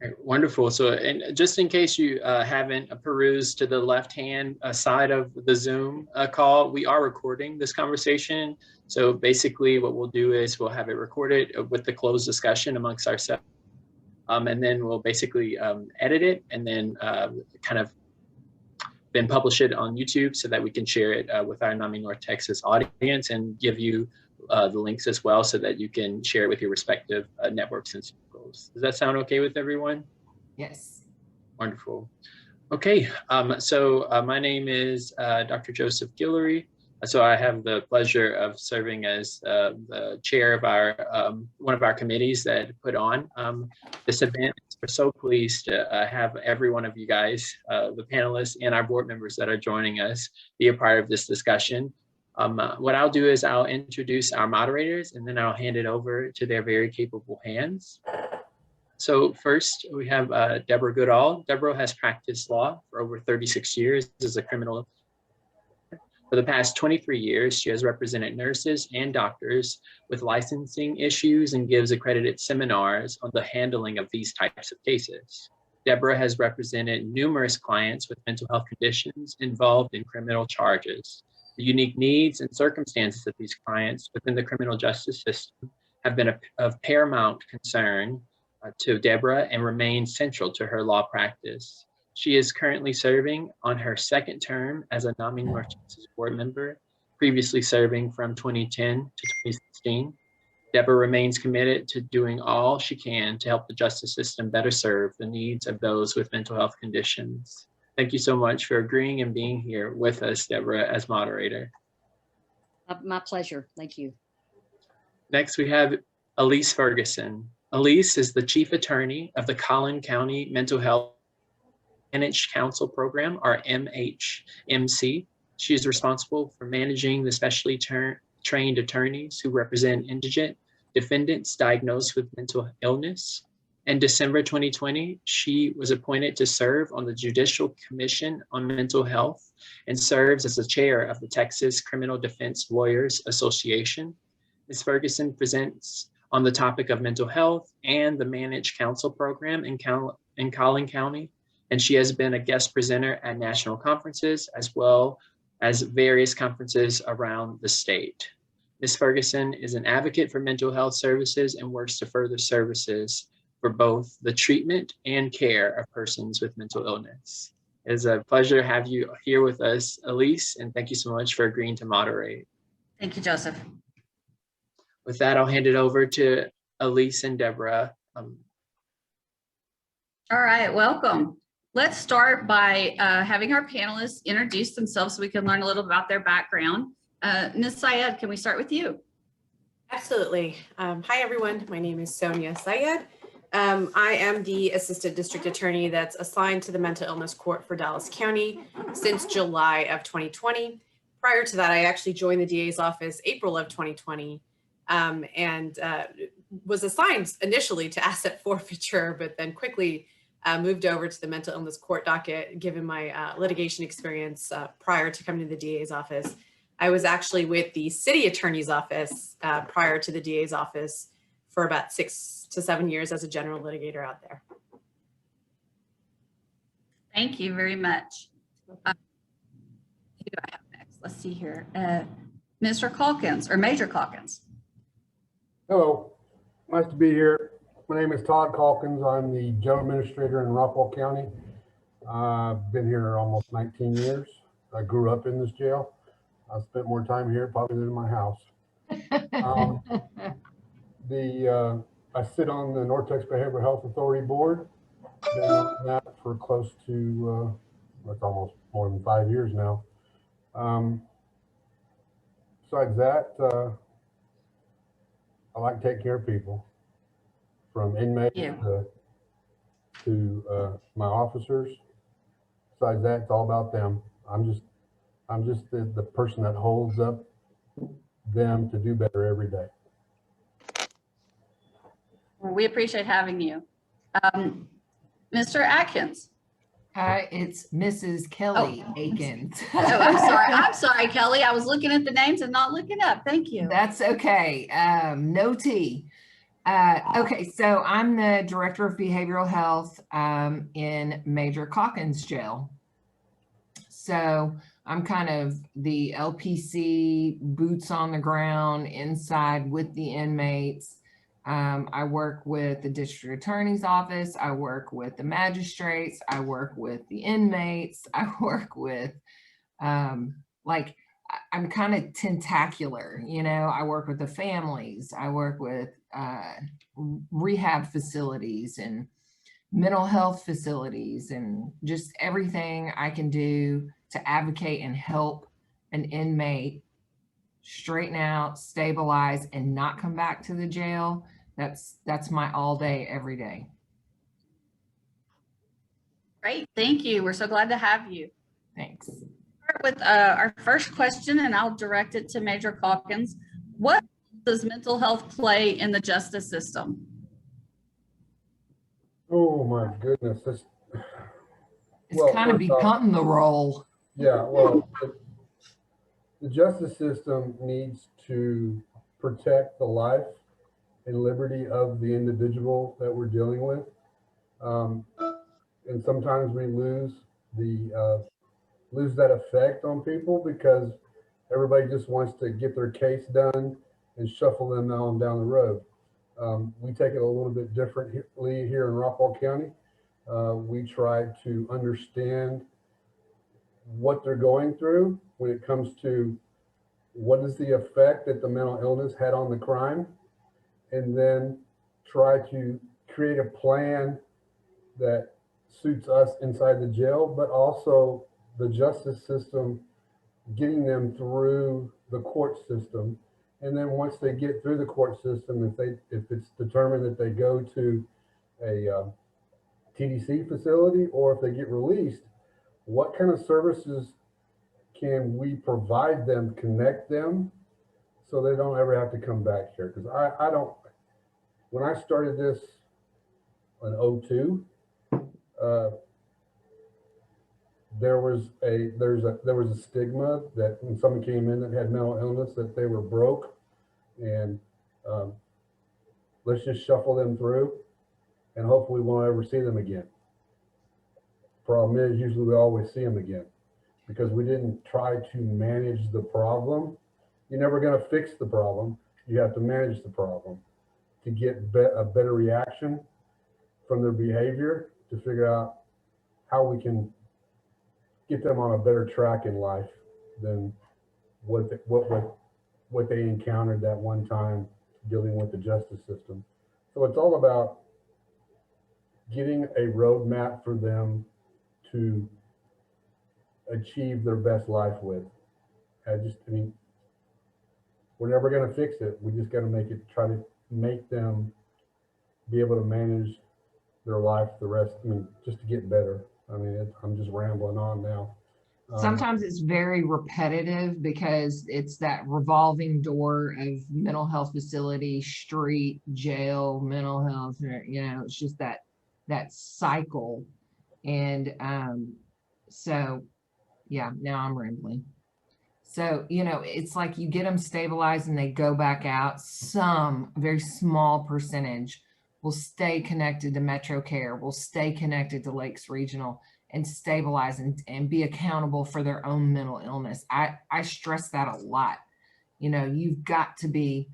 Right, wonderful. So, and just in case you haven't perused to the left-hand side of the Zoom call, we are recording this conversation. So basically what we'll do is we'll have it recorded with the closed discussion amongst ourselves. And then we'll basically edit it and then kind of then publish it on YouTube so that we can share it with our NAMI North Texas audience and give you the links as well so that you can share it with your respective networks and circles. Does that sound okay with everyone? Yes. Wonderful. Okay, so my name is Dr. Joseph Guillory. So I have the pleasure of serving as the chair of our one of our committees that put on this event. We're so pleased to have every one of you guys, the panelists and our board members that are joining us, be a part of this discussion. What I'll do is I'll introduce our moderators and then I'll hand it over to their very capable hands. So first we have Deborah Goodall. Deborah has practiced law for over 36 years as a criminal. For the past 23 years, she has represented nurses and doctors with licensing issues and gives accredited seminars on the handling of these types of cases. Deborah has represented numerous clients with mental health conditions involved in criminal charges. The unique needs and circumstances of these clients within the criminal justice system have been of paramount concern to Deborah and remain central to her law practice. She is currently serving on her second term as a NAMI North Texas board member, previously serving from 2010 to 2016. Deborah remains committed to doing all she can to help the justice system better serve the needs of those with mental health conditions. Thank you so much for agreeing and being here with us, Deborah, as moderator. My pleasure. Thank you. Next, we have Elise Ferguson. Elise is the chief attorney of the Collin County Mental Health Managed Counsel Program, or MHMC. She is responsible for managing the specially trained attorneys who represent indigent defendants diagnosed with mental illness. In December 2020, she was appointed to serve on the Judicial Commission on Mental Health and serves as the chair of the Texas Criminal Defense Lawyers Association. Ms. Ferguson presents on the topic of mental health and the Managed Counsel Program in Collin County. And she has been a guest presenter at national conferences as well as various conferences around the state. Ms. Ferguson is an advocate for mental health services and works to further services for both the treatment and care of persons with mental illness. It is a pleasure to have you here with us, Elise, and thank you so much for agreeing to moderate. Thank you, Joseph. With that, I'll hand it over to Elise and Deborah. All right, welcome. Let's start by having our panelists introduce themselves so we can learn a little about their background. Ms. Syed, can we start with you? Absolutely. Hi, everyone. My name is Sonia Syed. I am the assistant district attorney that's assigned to the mental illness court for Dallas County since July of 2020. Prior to that, I actually joined the DA's office April of 2020 and was assigned initially to asset forfeiture, but then quickly moved over to the mental illness court docket, given my litigation experience prior to coming to the DA's office. I was actually with the city attorney's office prior to the DA's office for about 6 to 7 years as a general litigator out there. Thank you very much. Who do I have next? Let's see here. Mr. Calkins, or Major Calkins. Hello, nice to be here. My name is Todd Calkins. I'm the general administrator in Rockwall County. I've been here almost 19 years. I grew up in this jail. I spent more time here probably than in my house. I sit on the North Texas Behavioral Health Authority board. Been on that for close to, it's almost more than 5 years now. Besides that, I like taking care of people, from inmates to my officers. Besides that, it's all about them. I'm just the person that holds up them to do better every day. Well, we appreciate having you. Mr. Atkins. Hi, it's Mrs. Kelly Akins. Oh, I'm sorry, Kelly. I was looking at the names and not looking up. Thank you. That's okay. No T. Okay, so I'm the Director of Behavioral Health in Major Calkins Jail. So I'm kind of the LPC, boots on the ground, inside with the inmates. I work with the district attorney's office. I work with the magistrates. I work with the inmates. I work with, like, I'm kind of tentacular, you know. I work with the families. I work with rehab facilities and mental health facilities and just everything I can do to advocate and help an inmate straighten out, stabilize, and not come back to the jail. That's my all day, every day. Great, thank you. We're so glad to have you. Thanks. Start with our first question, and I'll direct it to Major Calkins. What does mental health play in the justice system? Oh my goodness. It's Well, kind of first off, become the role. yeah, well, the justice system needs to protect the life and liberty of the individual that we're dealing with. And sometimes we lose that effect on people because everybody just wants to get their case done and shuffle them on down the road. We take it a little bit differently here in Rockwall County. We try to understand what they're going through when it comes to what is the effect that the mental illness had on the crime, and then try to create a plan that suits us inside the jail, but also the justice system, getting them through the court system. And then once they get through the court system, if it's determined that they go to a TDC facility, or if they get released, what kind of services can we provide them, connect them, so they don't ever have to come back here? Because I don't, when I started this in 2002, there was a stigma that when someone came in that had mental illness, that they were broke, and let's just shuffle them through and hopefully we won't ever see them again. Problem is, usually we always see them again because we didn't try to manage the problem. You're never going to fix the problem. You have to manage the problem to get a better reaction from their behavior, to figure out how we can get them on a better track in life than what they encountered that one time dealing with the justice system. So it's all about getting a roadmap for them to achieve their best life with. I mean, we're never going to fix it. We just got to try to make them be able to manage their life the rest, I mean, just to get better. I mean, I'm just rambling on now. Sometimes it's very repetitive because it's that revolving door of mental health facility, street, jail, mental health, you know, it's just that cycle. And so, yeah, now I'm rambling. So, you know, it's like you get them stabilized and they go back out. Some very small percentage will stay connected to Metro Care, will stay connected to Lakes Regional and stabilize and be accountable for their own mental illness. I stress that a lot. You know, you've got to be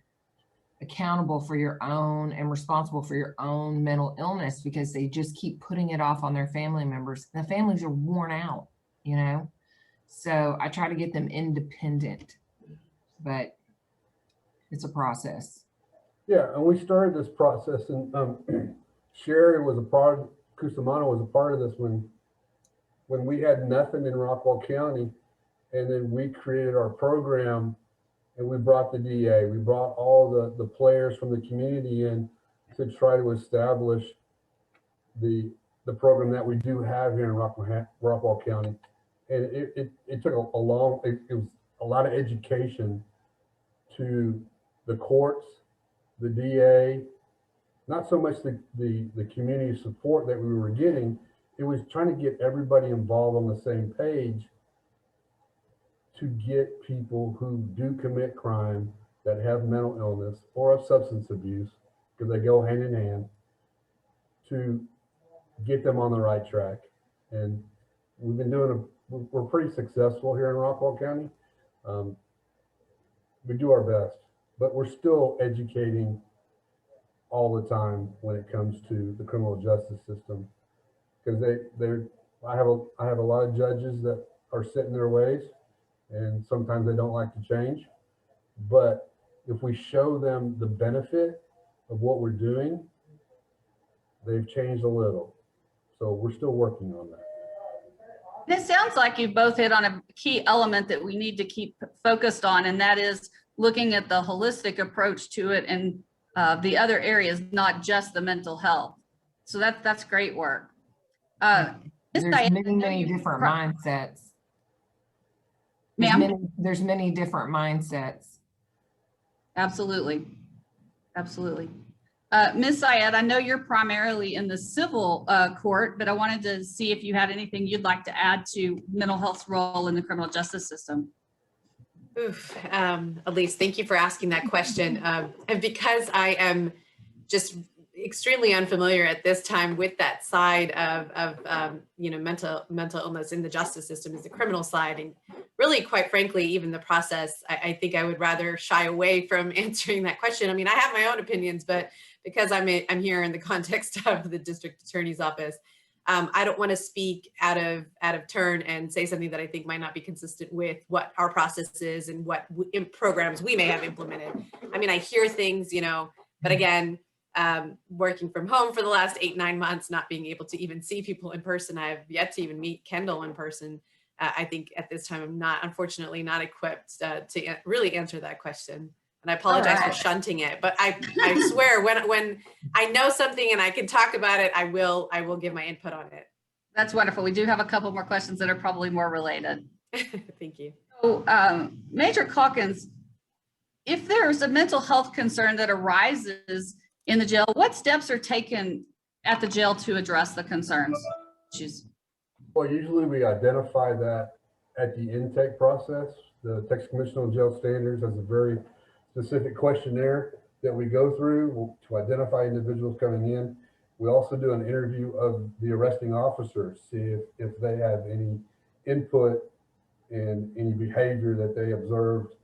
accountable for your own and responsible for your own mental illness, because they just keep putting it off on their family members. The families are worn out, you know? So I try to get them independent, but it's a process. Yeah, and we started this process, and Sherry was a part, Cusimano was a part of this when we had nothing in Rockwall County, and then we created our program, and we brought the DA, we brought all the players from the community in to try to establish the program that we do have here in Rockwall County. And it took it was a lot of education to the courts, the DA, not so much the community support that we were getting. It was trying to get everybody involved on the same page to get people who do commit crime, that have mental illness or of substance abuse, because they go hand in hand, to get them on the right track. And we've been we're pretty successful here in Rockwall County. We do our best, but we're still educating all the time when it comes to the criminal justice system, because I have a lot of judges that are set in their ways, and sometimes they don't like to change. But if we show them the benefit of what we're doing, they've changed a little. So we're still working on that. It sounds like you both hit on a key element that we need to keep focused on, and that is looking at the holistic approach to it and the other areas, not just the mental health. So that's great work. There's many different mindsets. There's many different mindsets. Absolutely. Absolutely. Ms. Syed, I know you're primarily in the civil court, but I wanted to see if you had anything you'd like to add to mental health's role in the criminal justice system. Oof, Elise, thank you for asking that question. And because I am just extremely unfamiliar at this time with that side of mental illness in the justice system, is the criminal side, and really, quite frankly, even the process, I think I would rather shy away from answering that question. I mean, I have my own opinions, but because I'm here in the context of the district attorney's office, I don't want to speak out of turn and say something that I think might not be consistent with what our process is and what programs we may have implemented. I mean, I hear things, but again, working from home for the last 8-9 months, not being able to even see people in person. I've yet to even meet Kendall in person. I think at this time, I'm unfortunately not equipped to really answer that question. And I apologize for shunting it, but I swear when I know something and I can talk about it, I will give my input on it. That's wonderful. We do have a couple more questions that are probably more related. Thank you. So, Major Calkins, if there's a mental health concern that arises in the jail, what steps are taken at the jail to address the concerns? Well, usually we identify that at the intake process. The Texas Commission on Jail Standards has a very specific questionnaire that we go through to identify individuals coming in. We also do an interview of the arresting officers, see if they have any input in any behavior that they observed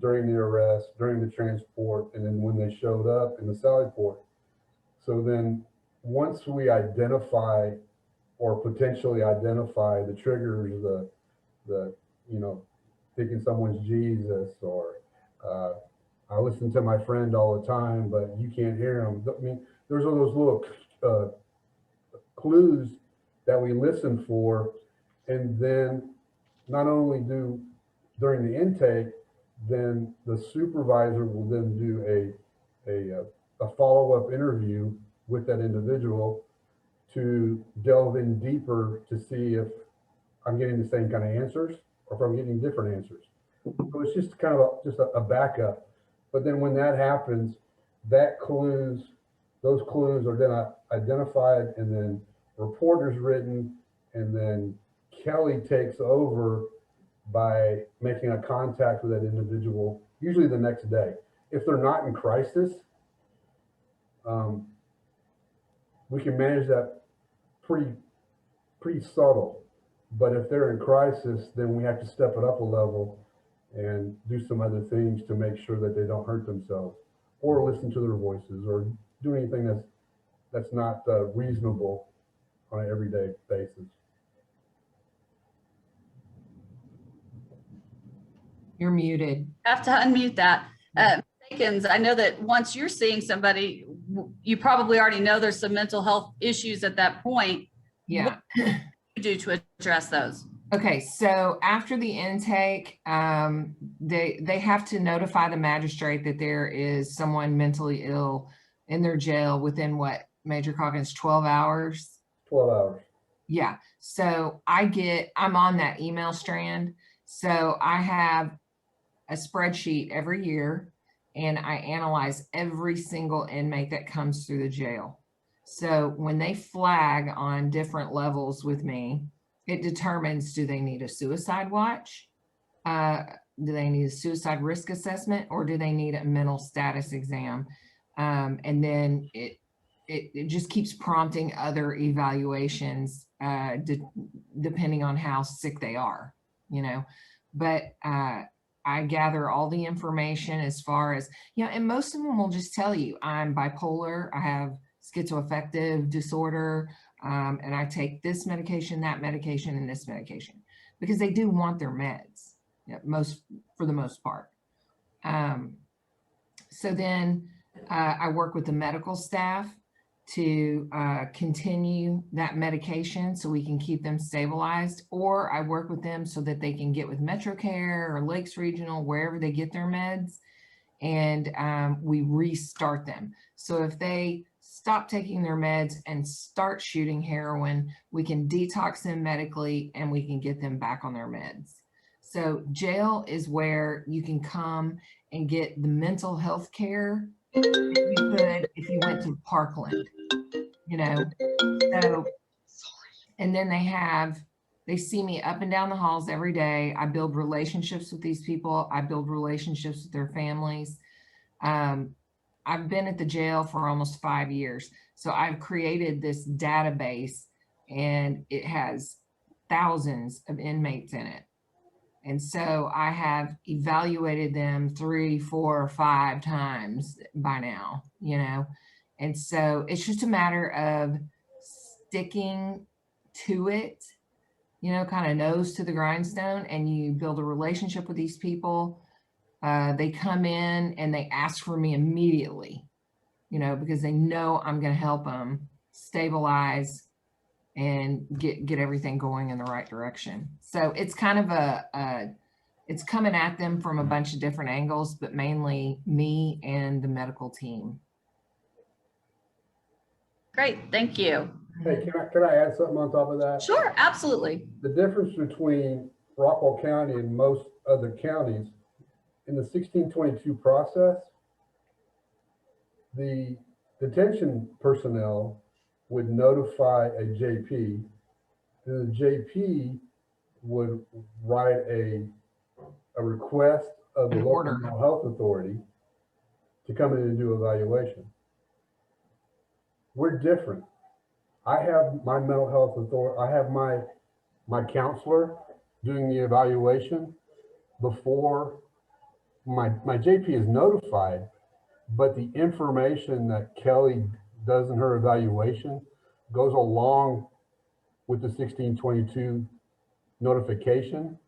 during the arrest, during the transport, and then when they showed up in the Sally Port. So then once we identify or potentially identify the triggers, the thinking someone's Jesus, or I listen to my friend all the time, but you can't hear him. I mean, there's all those little clues that we listen for, and then not only during the intake, then the supervisor will then do a follow-up interview with that individual to delve in deeper to see if I'm getting the same kind of answers or if I'm getting different answers. So it's just kind of a backup. But then when that happens, those clues are then identified, and then report is written, and then Kelly takes over by making a contact with that individual, usually the next day. If they're not in crisis, we can manage that pretty subtle. But if they're in crisis, then we have to step it up a level and do some other things to make sure that they don't hurt themselves, or listen to their voices, or do anything that's not reasonable on an everyday basis. You're muted. I have to unmute that. Calkins, I know that once you're seeing somebody, you probably already know there's some mental health issues at that point. Yeah. What do you do to address those? Okay, so after the intake, they have to notify the magistrate that there is someone mentally ill in their jail within what, Major Calkins, 12 hours? 12 hours. Yeah, so I'm on that email strand. So I have a spreadsheet every year, and I analyze every single inmate that comes through the jail. So when they flag on different levels with me, it determines, do they need a suicide watch? Do they need a suicide risk assessment, or do they need a mental status exam? And then it just keeps prompting other evaluations, depending on how sick they are, you know. But I gather all the information as far as, you know, and most of them will just tell you, I'm bipolar, I have schizoaffective disorder, and I take this medication, that medication, and this medication, because they do want their meds, you know, for the most part. So then I work with the medical staff to continue that medication so we can keep them stabilized, or I work with them so that they can get with MetroCare or Lakes Regional, wherever they get their meds, and we restart them. So if they stop taking their meds and start shooting heroin, we can detox them medically and we can get them back on their meds. So jail is where you can come and get the mental health care that you could if you went to Parkland, you know. So, and then they see me up and down the halls every day. I build relationships with these people. I build relationships with their families. I've been at the jail for almost 5 years. So I've created this database, and it has thousands of inmates in it. And so I have evaluated them 3, 4, 5 times by now, you know. And so it's just a matter of sticking to it, you know, kind of nose to the grindstone, and you build a relationship with these people. They come in and they ask for me immediately, you know, because they know I'm going to help them stabilize and get everything going in the right direction. So it's kind of it's coming at them from a bunch of different angles, but mainly me and the medical team. Great, thank you. Hey, can I add something on top of that? Sure, absolutely. The difference between Rockwall County and most other counties, in the 1622 process, the detention personnel would notify a JP, and the JP would write a request of the An local order. mental health authority to come in and do evaluation. We're different. I have my mental health authority, I have my counselor doing the evaluation before my JP is notified, but the information that Kelly does in her evaluation goes along with the 1622 notification,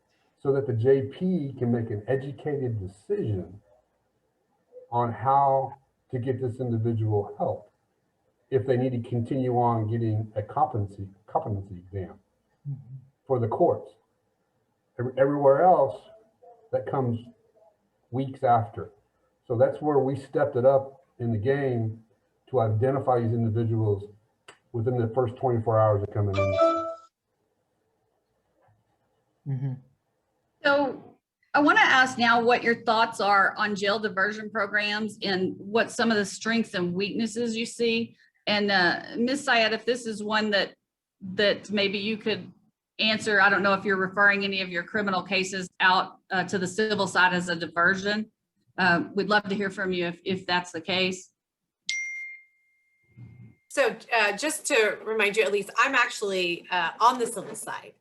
so that the JP can make an educated decision on how to get this individual help if they need to continue on getting a competency exam for the courts. Everywhere else, that comes weeks after. So that's where we stepped it up in the game to identify these individuals within the first 24 hours of coming in. Mm-hmm. So I want to ask now what your thoughts are on jail diversion programs and what some of the strengths and weaknesses you see. And Ms. Syed, if this is one that maybe you could answer, I don't know if you're referring any of your criminal cases out to the civil side as a diversion. We'd love to hear from you if that's the case. So just to remind you, at least I'm actually on the civil side.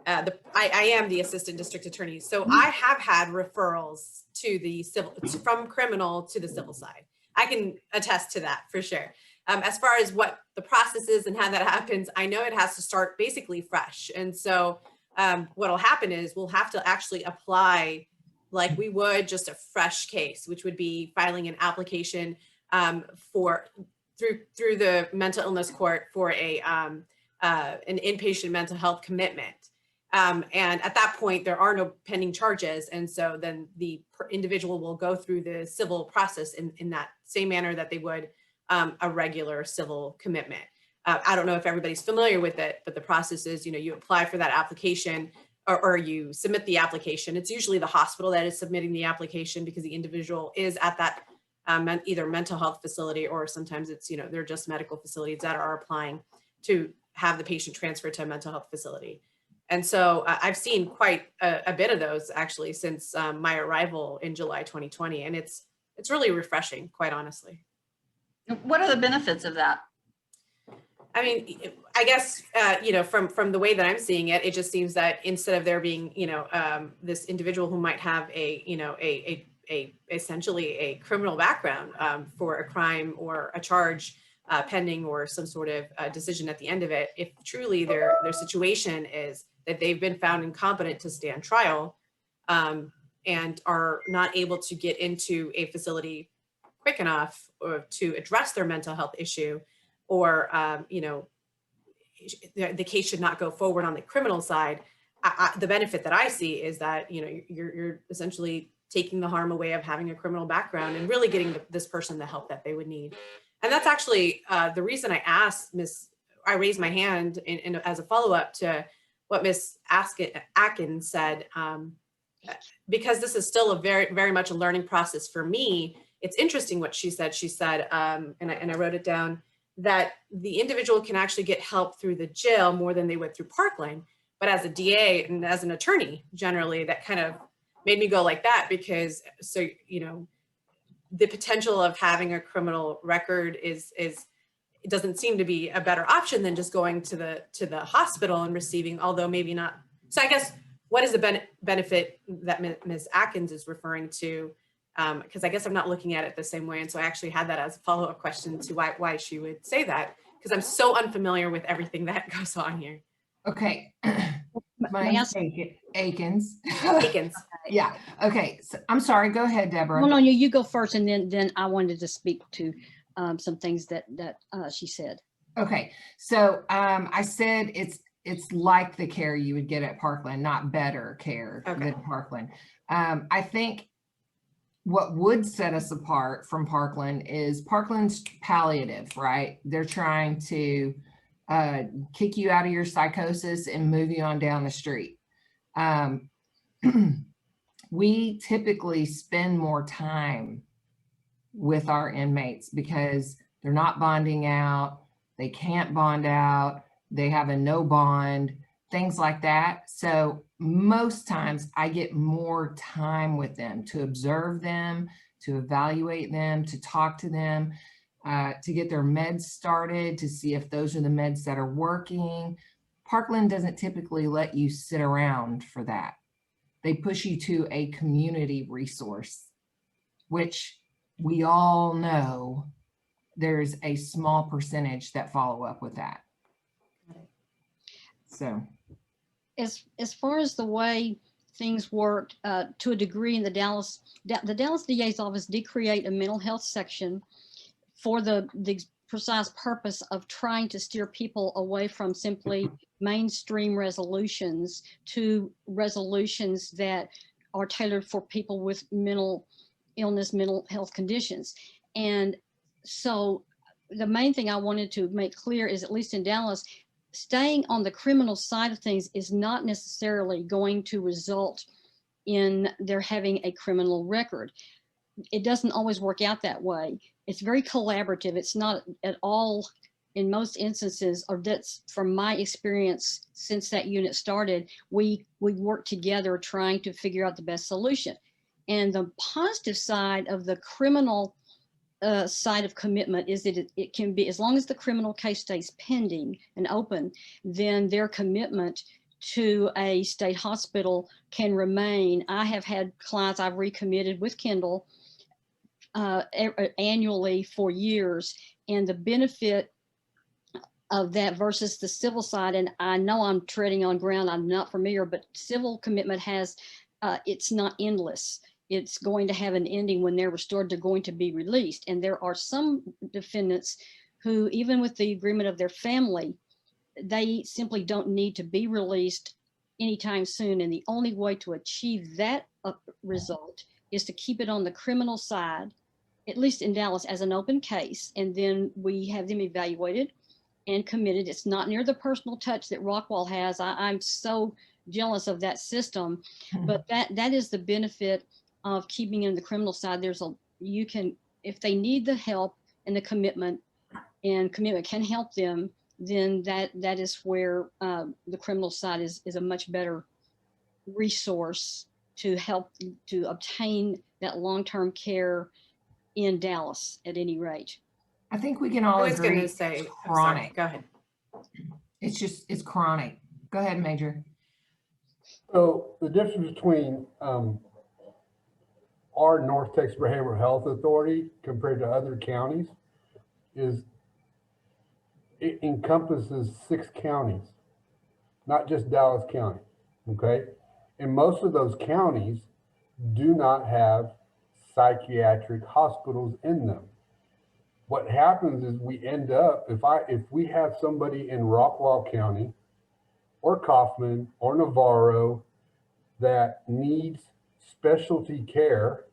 I am the assistant district attorney. So I have had referrals to the civil, from criminal to the civil side. I can attest to that for sure. As far as what the process is and how that happens, I know it has to start basically fresh. And so what'll happen is we'll have to actually apply like we would just a fresh case, which would be filing an application through the mental illness court for an inpatient mental health commitment. And at that point, there are no pending charges. And so then the individual will go through the civil process in that same manner that they would a regular civil commitment. I don't know if everybody's familiar with it, but the process is, you apply for that application or you submit the application. It's usually the hospital that is submitting the application because the individual is at that either mental health facility, or sometimes it's, they're just medical facilities that are applying to have the patient transferred to a mental health facility. And so I've seen quite a bit of those actually since my arrival in July 2020. And it's really refreshing, quite honestly. What are the benefits of that? I mean, I guess, you know, from the way that I'm seeing it, it just seems that instead of there being, you know, this individual who might have a, you know, essentially a criminal background for a crime or a charge pending or some sort of decision at the end of it, if truly their situation is that they've been found incompetent to stand trial and are not able to get into a facility quick enough or to address their mental health issue, or you know, the case should not go forward on the criminal side. The benefit that I see is that, you know, you're essentially taking the harm away of having a criminal background and really getting this person the help that they would need. And that's actually the reason I raised my hand as a follow-up to what Ms. Atkins said, because this is still a very much a learning process for me. It's interesting what she said. She said, and I wrote it down, that the individual can actually get help through the jail more than they would through Parkland. But as a DA and as an attorney, generally, that kind of made me go like that, because, so, you know, the potential of having a criminal record it doesn't seem to be a better option than just going to the hospital and receiving, although maybe not. So I guess, what is the benefit that Ms. Atkins is referring to? Because I guess I'm not looking at it the same way. And so I actually had that as a follow-up question to why she would say that, because I'm so unfamiliar with everything that goes on here. Okay. My May I name's say- Akins. Akins. Yeah. Okay. So, I'm sorry. Go ahead, Deborah. Well, no, you go first, and then I wanted to speak to some things that she said. Okay. So I said it's like the care you would get at Parkland, not better care Okay. than Parkland. I think what would set us apart from Parkland is Parkland's palliative, right? They're trying to kick you out of your psychosis and move you on down the street. We typically spend more time with our inmates because they're not bonding out, they can't bond out, they have a no bond, things like that. So most times I get more time with them to observe them, to evaluate them, to talk to them, to get their meds started, to see if those are the meds that are working. Parkland doesn't typically let you sit around for that. They push you to a community resource, which we all know there's a small percentage that follow up with that. So. As far as the way things worked, to a degree in the Dallas DA's office did create a mental health section for the precise purpose of trying to steer people away from simply mainstream resolutions to resolutions that are tailored for people with mental illness, mental health conditions. And so the main thing I wanted to make clear is, at least in Dallas, staying on the criminal side of things is not necessarily going to result in their having a criminal record. It doesn't always work out that way. It's very collaborative. It's not at all, in most instances, or that's from my experience since that unit started, we work together trying to figure out the best solution. And the positive side of the criminal side of commitment is that it can be, as long as the criminal case stays pending and open, then their commitment to a state hospital can remain. I have had clients I've recommitted with Kendall annually for years, and the benefit of that versus the civil side, and I know I'm treading on ground I'm not familiar, but civil commitment has, it's not endless. It's going to have an ending. When they're restored, they're going to be released. And there are some defendants who, even with the agreement of their family, they simply don't need to be released anytime soon. And the only way to achieve that result is to keep it on the criminal side, at least in Dallas, as an open case. And then we have them evaluated and committed. It's not near the personal touch that Rockwall has. I'm so jealous of that system, but that is the benefit of keeping in the criminal side. You can, if they need the help and the commitment, and commitment can help them, then that is where the criminal side is a much better resource to help to obtain that long-term care in Dallas at any rate. I think we can all I was agree. going to It's say, I'm sorry, chronic. go ahead. It's chronic. Go ahead, Major. So the difference between our North Texas Behavioral Health Authority compared to other counties is it encompasses 6 counties, not just Dallas County, okay? And most of those counties do not have psychiatric hospitals in them. What happens is we end up, if we have somebody in Rockwall County or Kaufman or Navarro that needs specialty care,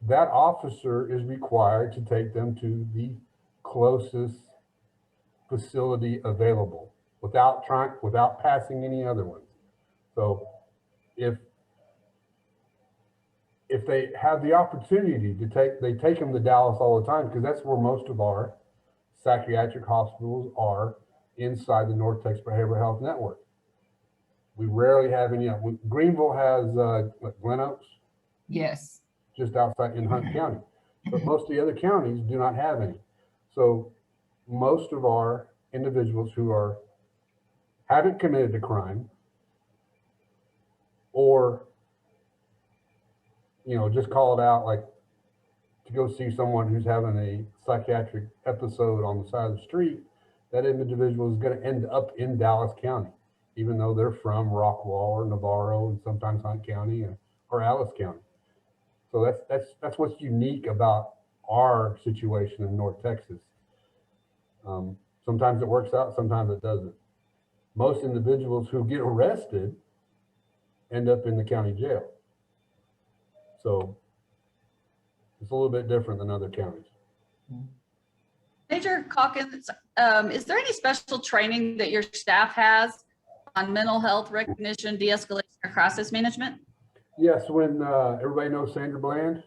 that officer is required to take them to the closest facility available without passing any other ones. So if they have the opportunity to they take them to Dallas all the time, because that's where most of our psychiatric hospitals are inside the North Texas Behavioral Health Network. We rarely have any. Greenville has Glen Oaks, Yes. just outside in Hunt County, but most of the other counties do not have any. So most of our individuals who haven't committed a crime or just call it out, like to go see someone who's having a psychiatric episode on the side of the street, that individual is going to end up in Dallas County, even though they're from Rockwall or Navarro and sometimes Hunt County or Alice County. So that's what's unique about our situation in North Texas. Sometimes it works out, sometimes it doesn't. Most individuals who get arrested end up in the county jail. So it's a little bit different than other counties. Major Calkins, is there any special training that your staff has on mental health recognition, de-escalation, or crisis management? Yes, when everybody knows Sandra Bland,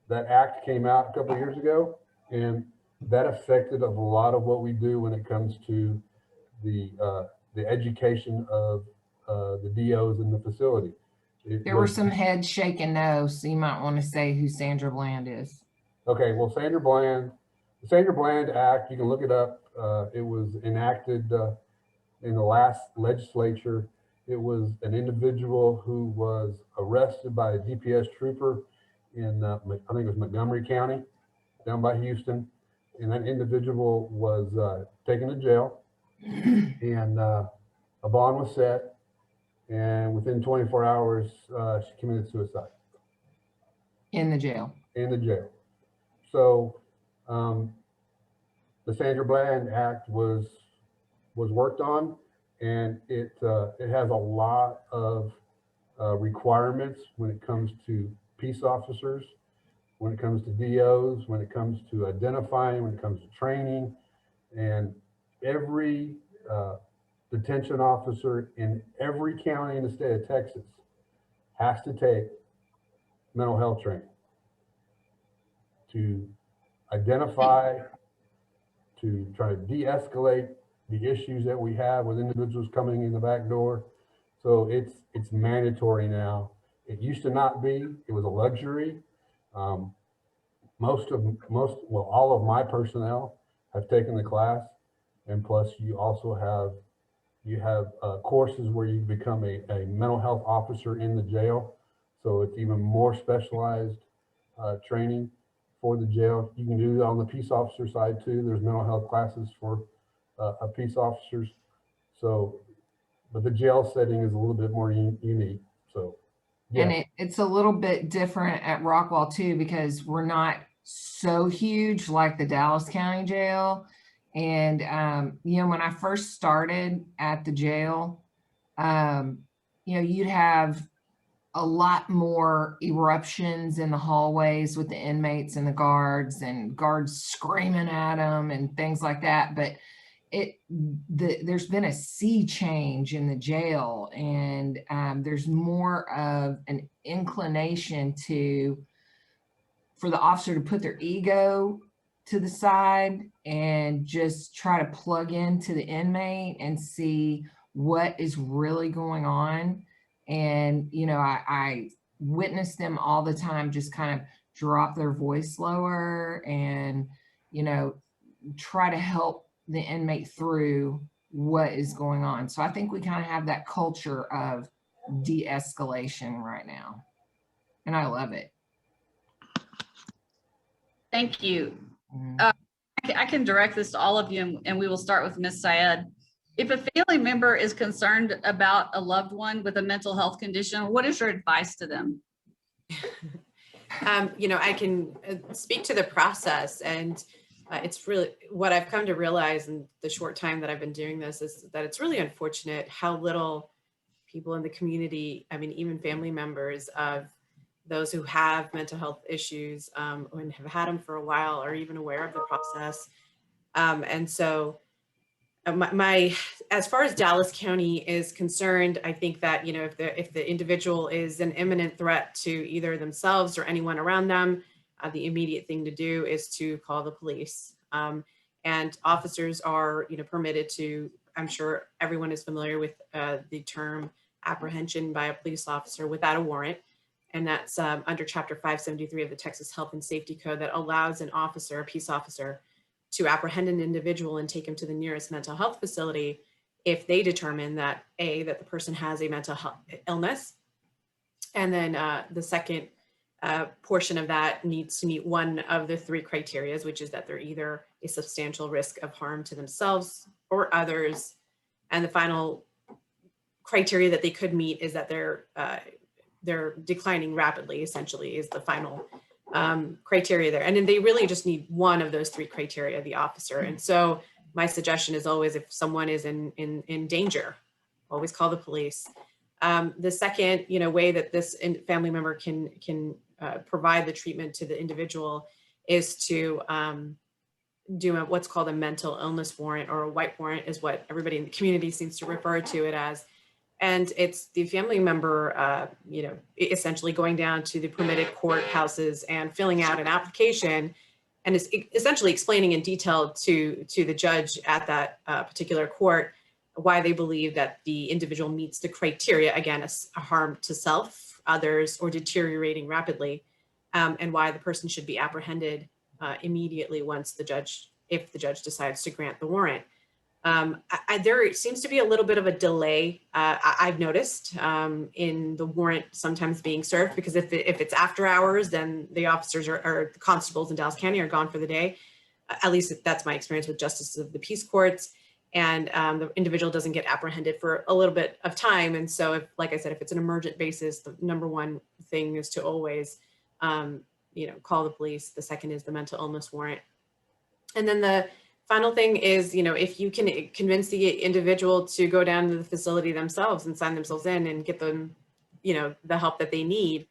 that act came out a couple of years ago, and that affected a lot of what we do when it comes to the education of the DOs in the facility. There were some heads shaking no, so you might want to say who Sandra Bland is. Okay, well, the Sandra Bland Act, you can look it up. It was enacted in the last legislature. It was an individual who was arrested by a DPS trooper in, I think it was Montgomery County, down by Houston. And that individual was taken to jail, and a bond was set. And within 24 hours, she committed suicide. In the jail. In the jail. So the Sandra Bland Act was worked on, and it has a lot of requirements when it comes to peace officers, when it comes to DOs, when it comes to identifying, when it comes to training. And every detention officer in every county in the state of Texas has to take mental health training to identify, to try to de-escalate the issues that we have with individuals coming in the back door. So it's mandatory now. It used to not be. It was a luxury. All of my personnel have taken the class, and plus you also have courses where you become a mental health officer in the jail. So it's even more specialized training for the jail. You can do it on the peace officer side too. There's mental health classes for peace officers. So, but the jail setting is a little bit more unique. So, yeah. And it's a little bit different at Rockwall too, because we're not so huge like the Dallas County Jail. And, when I first started at the jail, you'd have a lot more eruptions in the hallways with the inmates and the guards screaming at them and things like that. But there's been a sea change in the jail, and there's more of an inclination for the officer to put their ego to the side and just try to plug into the inmate and see what is really going on. And, I witness them all the time just kind of drop their voice lower and, you know, try to help the inmate through what is going on. So I think we kind of have that culture of de-escalation right now, and I love it. Thank you. Mhm. I can direct this to all of you, and we will start with Ms. Syed. If a family member is concerned about a loved one with a mental health condition, what is your advice to them? You know, I can speak to the process, and it's really what I've come to realize in the short time that I've been doing this is that it's really unfortunate how little people in the community, I mean, even family members of those who have mental health issues and have had them for a while are even aware of the process. And so as far as Dallas County is concerned, I think that, you know, if the individual is an imminent threat to either themselves or anyone around them, the immediate thing to do is to call the police. And officers are, you know, permitted to, I'm sure everyone is familiar with the term apprehension by a police officer without a warrant. And that's under Chapter 573 of the Texas Health and Safety Code that allows an officer, a peace officer, to apprehend an individual and take him to the nearest mental health facility if they determine that that the person has a mental health illness. And then the second portion of that needs to meet one of the three criteria, which is that they're either a substantial risk of harm to themselves or others. And the final criteria that they could meet is that they're declining rapidly, essentially, is the final criteria there. And then they really just need one of those three criteria, the officer. And so my suggestion is always, if someone is in danger, always call the police. The second, you know, way that this family member can provide the treatment to the individual is to do what's called a mental illness warrant, or a white warrant is what everybody in the community seems to refer to it as. And it's the family member, you know, essentially going down to the permitted courthouses and filling out an application, and is essentially explaining in detail to the judge at that particular court why they believe that the individual meets the criteria, again, a harm to self, others, or deteriorating rapidly, and why the person should be apprehended immediately once if the judge decides to grant the warrant. There seems to be a little bit of a delay, I've noticed, in the warrant sometimes being served, because if it's after hours, then the officers or the constables in Dallas County are gone for the day. At least that's my experience with justices of the peace courts. And the individual doesn't get apprehended for a little bit of time. And so, if, like I said, if it's an emergent basis, the number one thing is to always, you know, call the police. The second is the mental illness warrant. And then the final thing is, you know, if you can convince the individual to go down to the facility themselves and sign themselves in and get them, you know, the help that they need,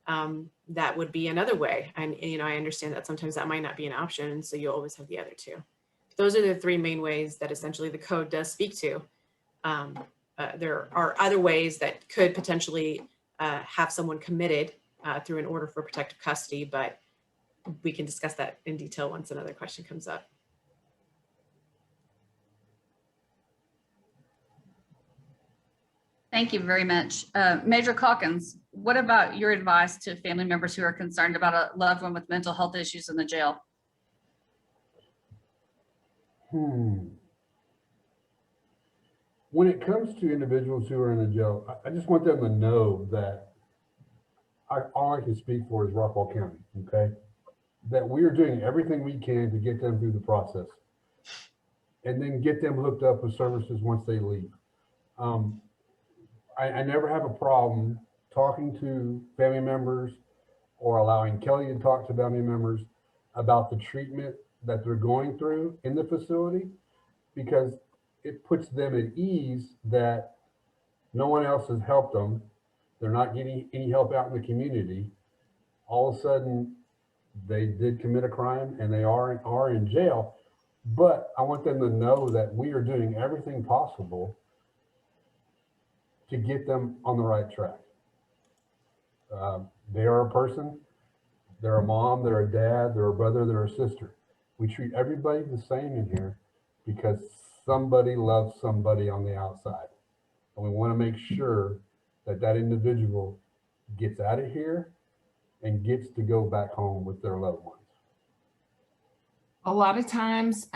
that would be another way. And, you know, I understand that sometimes that might not be an option. And so you always have the other two. Those are the three main ways that essentially the code does speak to. There are other ways that could potentially have someone committed through an order for protective custody, but we can discuss that in detail once another question comes up. Thank you very much. Major Calkins, what about your advice to family members who are concerned about a loved one with mental health issues in the jail? When it comes to individuals who are in the jail, I just want them to know that all I can speak for is Rockwall County, okay? That we are doing everything we can to get them through the process and then get them hooked up with services once they leave. I never have a problem talking to family members or allowing Kelly to talk to family members about the treatment that they're going through in the facility, because it puts them at ease that no one else has helped them. They're not getting any help out in the community. All of a sudden, they did commit a crime and they are in jail. But I want them to know that we are doing everything possible to get them on the right track. They are a person, they're a mom, they're a dad, they're a brother, they're a sister. We treat everybody the same in here because somebody loves somebody on the outside. And we want to make sure that that individual gets out of here and gets to go back home with their loved ones. A lot of times,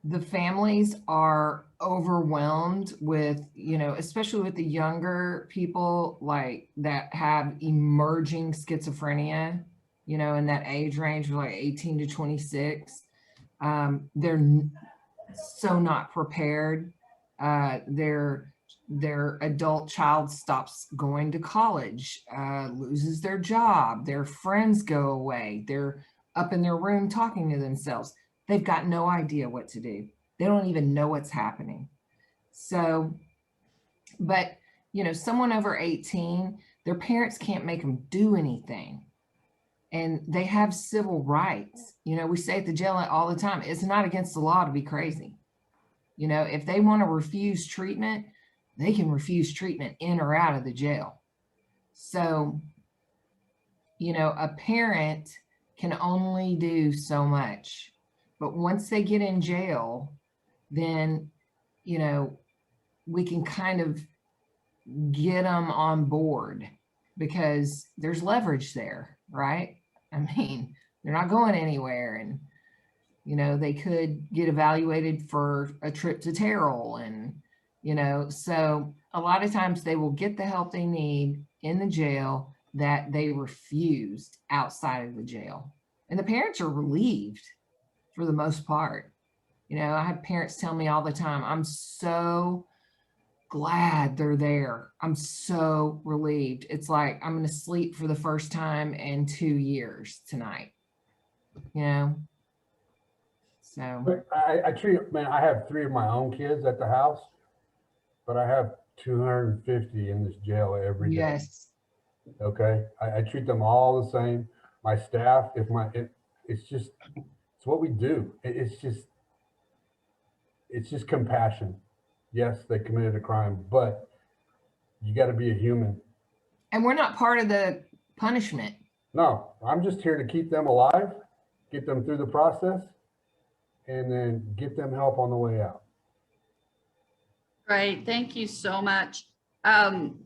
the families are overwhelmed with, especially with the younger people like that have emerging schizophrenia, in that age range of like 18 to 26. They're so not prepared. Their adult child stops going to college, loses their job, their friends go away, they're up in their room talking to themselves. They've got no idea what to do. They don't even know what's happening. So, but, someone over 18, their parents can't make them do anything. And they have civil rights. We say at the jail all the time, it's not against the law to be crazy. If they want to refuse treatment, they can refuse treatment in or out of the jail. So, a parent can only do so much. But once they get in jail, then, we can kind of get them on board because there's leverage there, right? I mean, they're not going anywhere, and, they could get evaluated for a trip to Terrell, and, so a lot of times they will get the help they need in the jail that they refused outside of the jail. And the parents are relieved for the most part. I have parents tell me all the time, I'm so glad they're there. I'm so relieved. It's like I'm going to sleep for the first time in 2 years tonight. So. But I have 3 of my own kids at the house, but I have 250 in this jail every day. Yes. Okay. I treat them all the same. My staff, it's what we do. It's just compassion. Yes, they committed a crime, but you got to be a human. And we're not part of the punishment. No, I'm just here to keep them alive, get them through the process, and then get them help on the way out. Great, thank you so much. I'm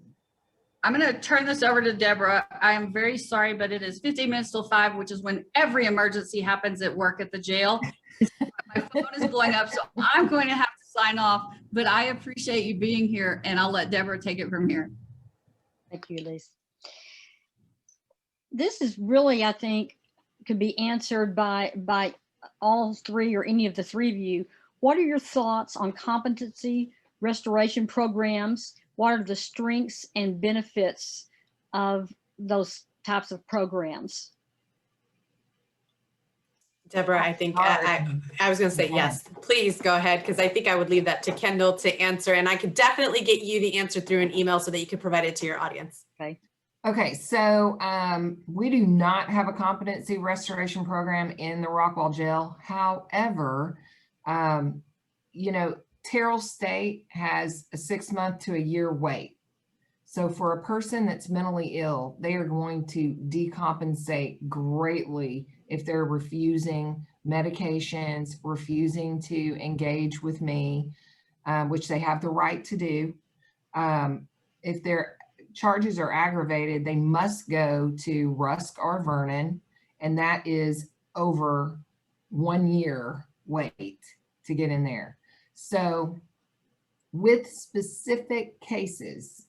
going to turn this over to Deborah. I am very sorry, but it is 15 minutes till 5, which is when every emergency happens at work at the jail. My phone is blowing up, so I'm going to have to sign off, but I appreciate you being here, and I'll let Deborah take it from here. Thank you, Elise. This is really, I think, could be answered by all 3 or any of the 3 of you. What are your thoughts on competency restoration programs? What are the strengths and benefits of those types of programs? Deborah, I think I was going to say yes. Please go ahead, because I think I would leave that to Kendall to answer, and I could definitely get you the answer through an email so that you could provide it to your audience. Okay, so we do not have a competency restoration program in the Rockwall jail. However, Terrell State has a 6-month to a year wait. So for a person that's mentally ill, they are going to decompensate greatly if they're refusing medications, refusing to engage with me, which they have the right to do. If their charges are aggravated, they must go to Rusk or Vernon, and that is over 1 year wait to get in there. So with specific cases,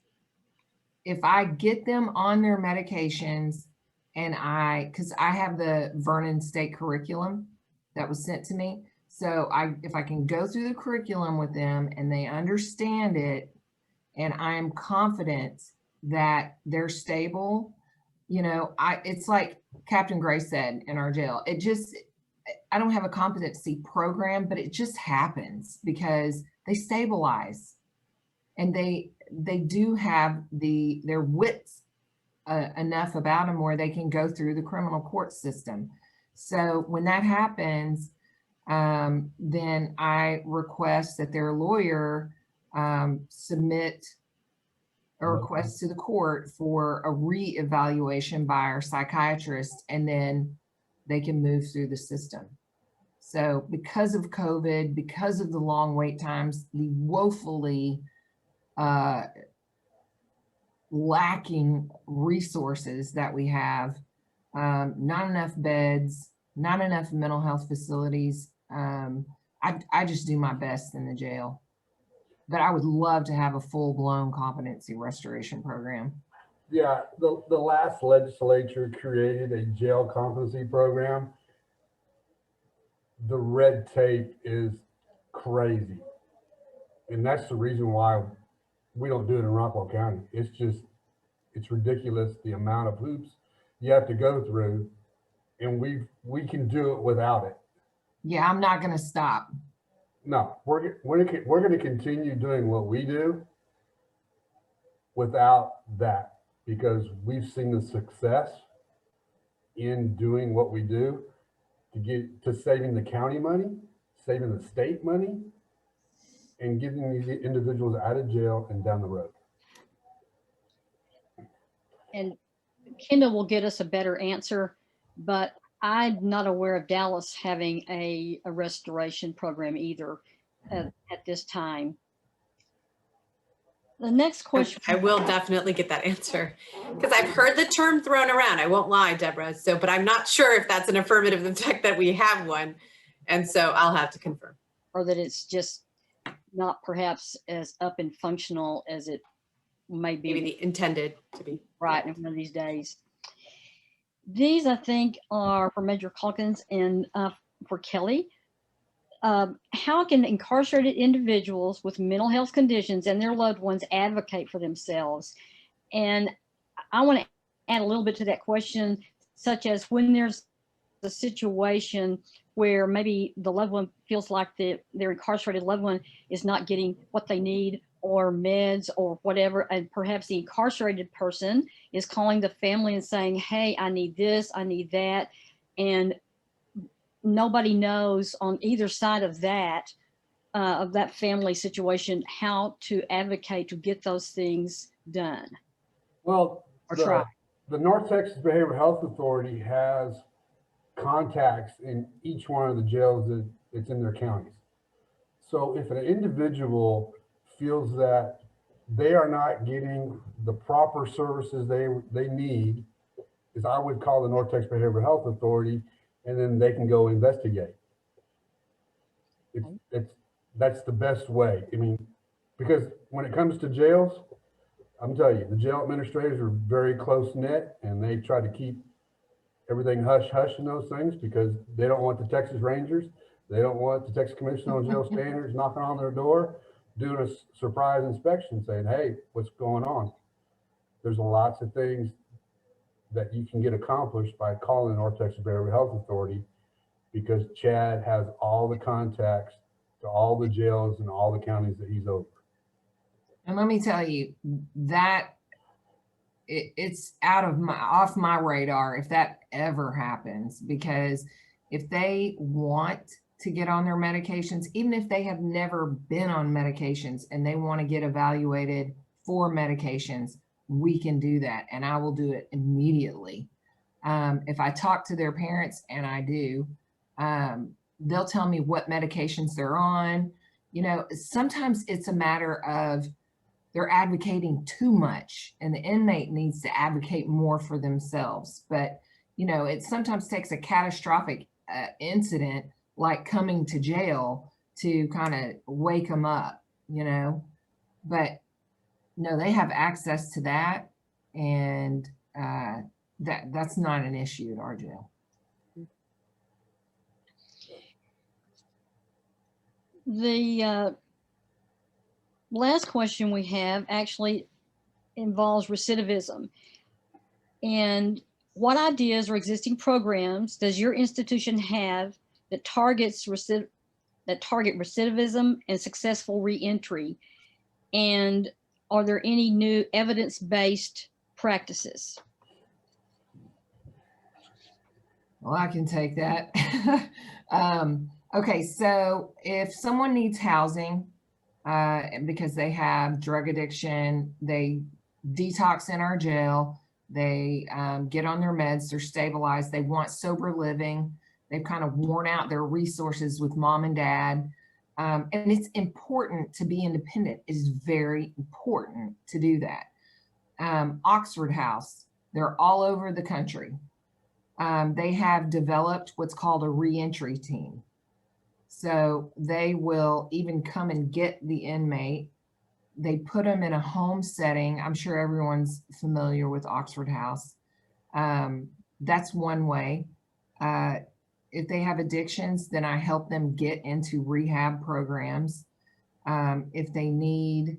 if I get them on their medications and because I have the Vernon State curriculum that was sent to me. So if I can go through the curriculum with them and they understand it, and I'm confident that they're stable, it's like Captain Gray said in our jail, I don't have a competency program, but it just happens because they stabilize and they do have their wits enough about them where they can go through the criminal court system. So when that happens, then I request that their lawyer submit a request to the court for a re-evaluation by our psychiatrist, and then they can move through the system. So because of COVID, because of the long wait times, the woefully lacking resources that we have, not enough beds, not enough mental health facilities. I just do my best in the jail, but I would love to have a full-blown competency restoration program. Yeah, the last legislature created a jail competency program. The red tape is crazy. And that's the reason why we don't do it in Rockwall County. It's ridiculous the amount of hoops you have to go through, and we can do it without it. Yeah, I'm not gonna stop. No, we're going to continue doing what we do without that, because we've seen the success in doing what we do to get to saving the county money, saving the state money, and getting these individuals out of jail and down the road. And Kendall will get us a better answer, but I'm not aware of Dallas having a restoration program either at this time. The next question. I will definitely get that answer, because I've heard the term thrown around. I won't lie, Deborah. So, but I'm not sure if that's an affirmative, the fact that we have one. And so I'll have to confirm. Or that it's just not perhaps as up and functional as it may be. Maybe the intended to be. Right, in one of these days. These, I think, are for Major Calkins and for Kelly. How can incarcerated individuals with mental health conditions and their loved ones advocate for themselves? And I want to add a little bit to that question, such as when there's a situation where maybe the loved one feels like their incarcerated loved one is not getting what they need or meds or whatever, and perhaps the incarcerated person is calling the family and saying, hey, I need this, I need that, and nobody knows on either side of that family situation how to advocate to get those things done. Well, or try. The North Texas Behavioral Health Authority has contacts in each one of the jails that's in their counties. So if an individual feels that they are not getting the proper services they need, is I would call the North Texas Behavioral Health Authority, and then they can go investigate. That's the best way. I mean, because when it comes to jails, I'm telling you, the jail administrators are very close knit, and they try to keep everything hush hush in those things because they don't want the Texas Rangers, they don't want the Texas Commission on Jail Standards knocking on their door, doing a surprise inspection saying, hey, what's going on? There's lots of things that you can get accomplished by calling the North Texas Behavioral Health Authority, because Chad has all the contacts to all the jails and all the counties that he's over. And let me tell you that it's off my radar if that ever happens, because if they want to get on their medications, even if they have never been on medications and they want to get evaluated for medications, we can do that. And I will do it immediately. If I talk to their parents, and I do, they'll tell me what medications they're on. You know, sometimes it's a matter of they're advocating too much and the inmate needs to advocate more for themselves. But, you know, it sometimes takes a catastrophic incident like coming to jail to kind of wake them up, you know. But no, they have access to that, and that's not an issue at our jail. The last question we have actually involves recidivism. And what ideas or existing programs does your institution have that target recidivism and successful reentry? And are there any new evidence-based practices? Well, I can take that. Okay, so if someone needs housing because they have drug addiction, they detox in our jail, they get on their meds, they're stabilized, they want sober living, they've kind of worn out their resources with mom and dad. And it's important to be independent. It is very important to do that. Oxford House, they're all over the country. they have developed what's called a reentry team. So they will even come and get the inmate. They put them in a home setting. I'm sure everyone's familiar with Oxford House. That's one way. If they have addictions, then I help them get into rehab programs. If they need,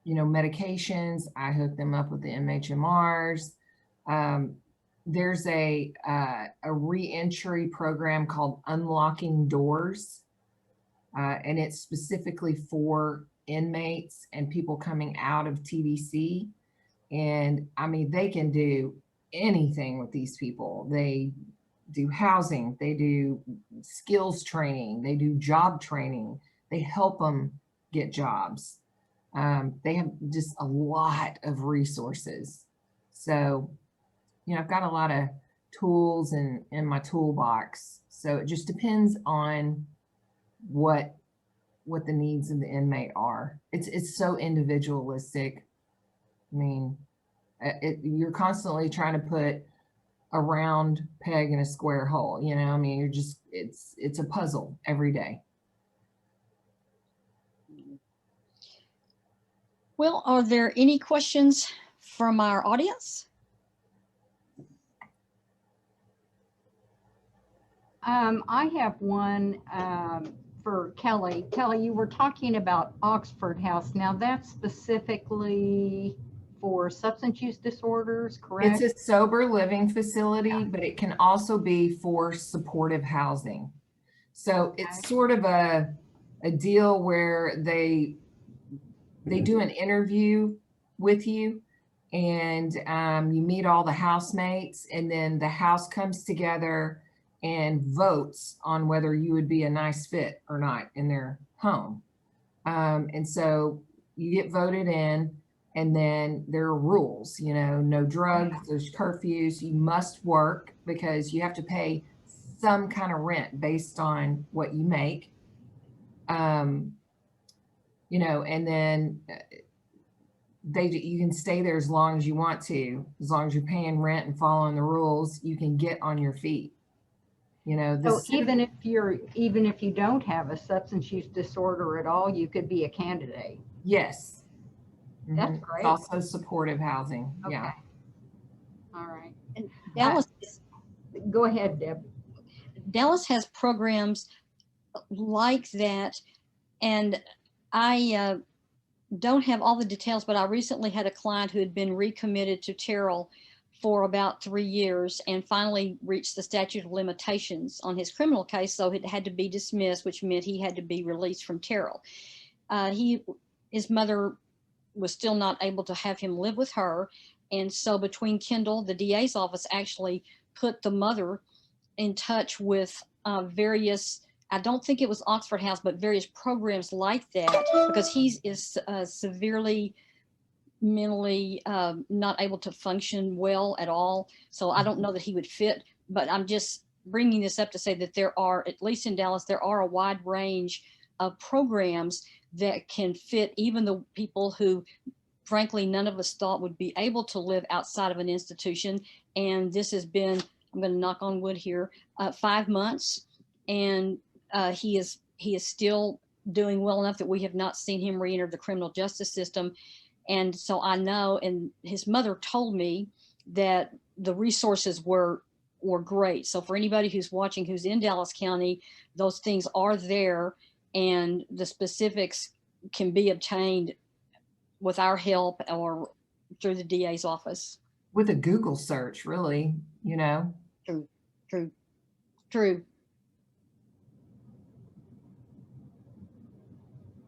medications, I hook them up with the MHMRs. There's a reentry program called Unlocking Doors, and it's specifically for inmates and people coming out of TDC. And I mean, they can do anything with these people. They do housing, they do skills training, they do job training, they help them get jobs. They have just a lot of resources. So, I've got a lot of tools in my toolbox. So it just depends on what the needs of the inmate are. It's so individualistic. I mean, you're constantly trying to put a round peg in a square hole, I mean, you're just, it's a puzzle every day. Well, are there any questions from our audience? I have one for Kelly. Kelly, you were talking about Oxford House. Now that's specifically for substance use disorders, correct? It's a sober living facility, but it can also be for supportive housing. So it's sort of a deal where they do an interview with you, and you meet all the housemates, and then the house comes together and votes on whether you would be a nice fit or not in their home. And so you get voted in, and then there are rules, no drugs, there's curfews, you must work because you have to pay some kind of rent based on what you make. And then you can stay there as long as you want to, as long as you're paying rent and following the rules, you can get on your feet. So even if you don't have a substance use disorder at all, you could be a candidate. Yes. That's great. It's also supportive housing. Okay. Yeah. All right. And Dallas, Go ahead, Deb. Dallas has programs like that, and I don't have all the details, but I recently had a client who had been recommitted to Terrell for about 3 years and finally reached the statute of limitations on his criminal case, so it had to be dismissed, which meant he had to be released from Terrell. His mother was still not able to have him live with her, and so between Kendall, the DA's office actually put the mother in touch with various, I don't think it was Oxford House, but various programs like that, because he is severely mentally not able to function well at all. So I don't know that he would fit, but I'm just bringing this up to say that there are, at least in Dallas, there are a wide range of programs that can fit even the people who, frankly, none of us thought would be able to live outside of an institution. And this has been, I'm going to knock on wood here, 5 months, and he is still doing well enough that we have not seen him re-enter the criminal justice system. And so I know, and his mother told me that the resources were great. So for anybody who's watching, who's in Dallas County, those things are there, and the specifics can be obtained with our help or through the DA's office. With a Google search, really, True.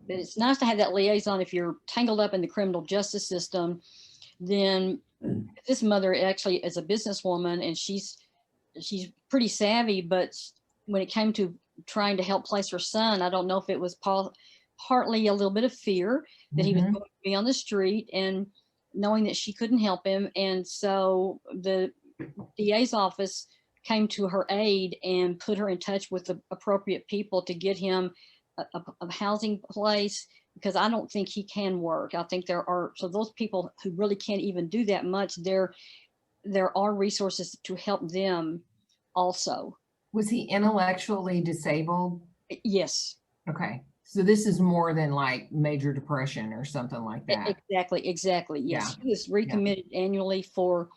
But it's nice to have that liaison. If you're tangled up in the criminal justice system, then this mother actually is a businesswoman, and she's pretty savvy, but when it came to trying to help place her son, I don't know if it was partly a little bit of fear that he was going to be on the street, and knowing that she couldn't help him. And so the DA's office came to her aid and put her in touch with the appropriate people to get him a housing place, because I don't think he can work. I think there are, so those people who really can't even do that much, there are resources to help them also. Was he intellectually disabled? Yes. Okay, so this is more than like major depression or something like that. Exactly. Yes. Yeah. He was recommitted annually for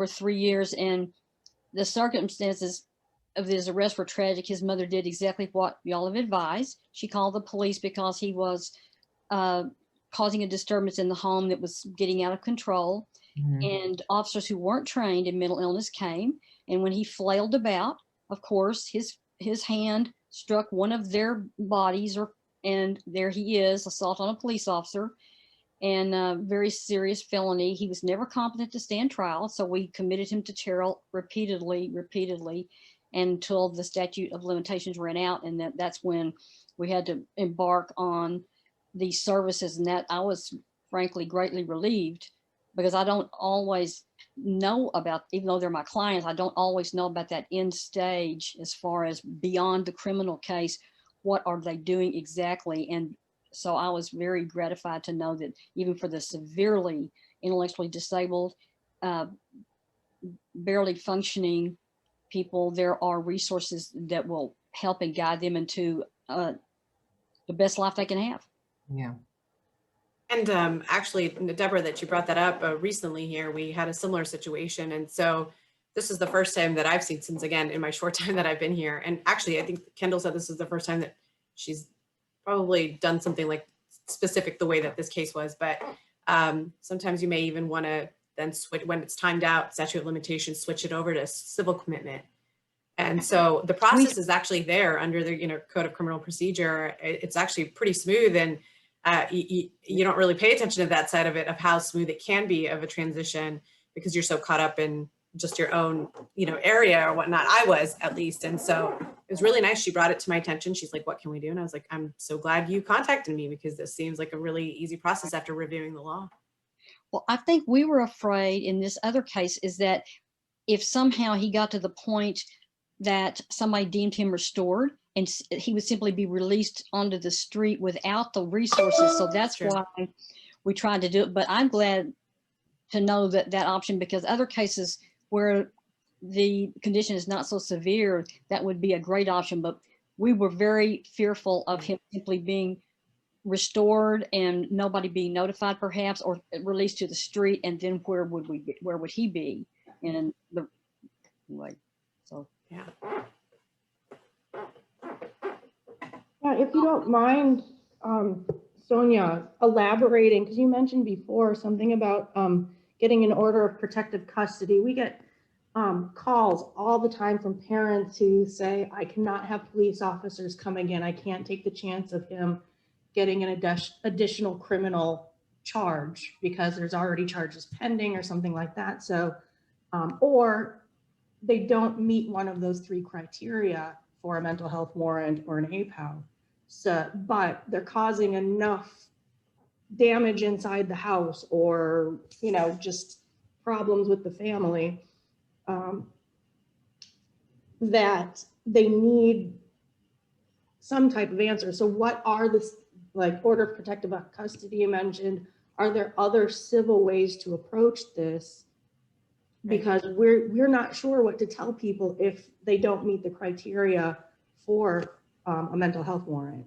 3 years, and the circumstances of his arrest were tragic. His mother did exactly what y'all have advised. She called the police because he was causing a disturbance in the home that was getting out of control. Mhm. And officers who weren't trained in mental illness came. And when he flailed about, of course, his hand struck one of their bodies, and there he is, assault on a police officer, and a very serious felony. He was never competent to stand trial, so we committed him to jail repeatedly, until the statute of limitations ran out, and that's when we had to embark on these services, and that I was frankly greatly relieved, because I don't always know about, even though they're my clients, I don't always know about that end stage as far as beyond the criminal case, what are they doing exactly. And so I was very gratified to know that even for the severely intellectually disabled, barely functioning people, there are resources that will help and guide them into the best life they can have. Yeah. And actually, Deborah, that you brought that up recently here, we had a similar situation. And so this is the first time that I've seen, since again, in my short time that I've been here. And actually, I think Kendall said this is the first time that she's probably done something like specific the way that this case was. But sometimes you may even want to then switch, when it's timed out, statute of limitations, switch it over to civil commitment. And so the process is actually there under the Code of Criminal Procedure. It's actually pretty smooth, and you don't really pay attention to that side of it, of how smooth it can be of a transition, because you're so caught up in just your own area or whatnot. I was, at least. And so it was really nice. She brought it to my attention. She's like, what can we do? And I was like, I'm so glad you contacted me, because this seems like a really easy process after reviewing the law. Well, I think we were afraid in this other case is that if somehow he got to the point that somebody deemed him restored, and he would simply be released onto the street without the resources. So that's why we tried to do it. But I'm glad to know that option, because other cases where the condition is not so severe, that would be a great option. But we were very fearful of him simply being restored and nobody being notified, perhaps, or released to the street. And then where would he be in the way? So yeah. Yeah, if you don't mind, Sonia, elaborating, because you mentioned before something about getting an order of protective custody. We get calls all the time from parents who say, I cannot have police officers come again. I can't take the chance of him getting an additional criminal charge because there's already charges pending or something like that. So, or they don't meet one of those 3 criteria for a mental health warrant or an APOW. So, but they're causing enough damage inside the house, or, just problems with the family, that they need some type of answer. So what are the, like, order of protective custody you mentioned? Are there other civil ways to approach this? Because we're not sure what to tell people if they don't meet the criteria for a mental health warrant.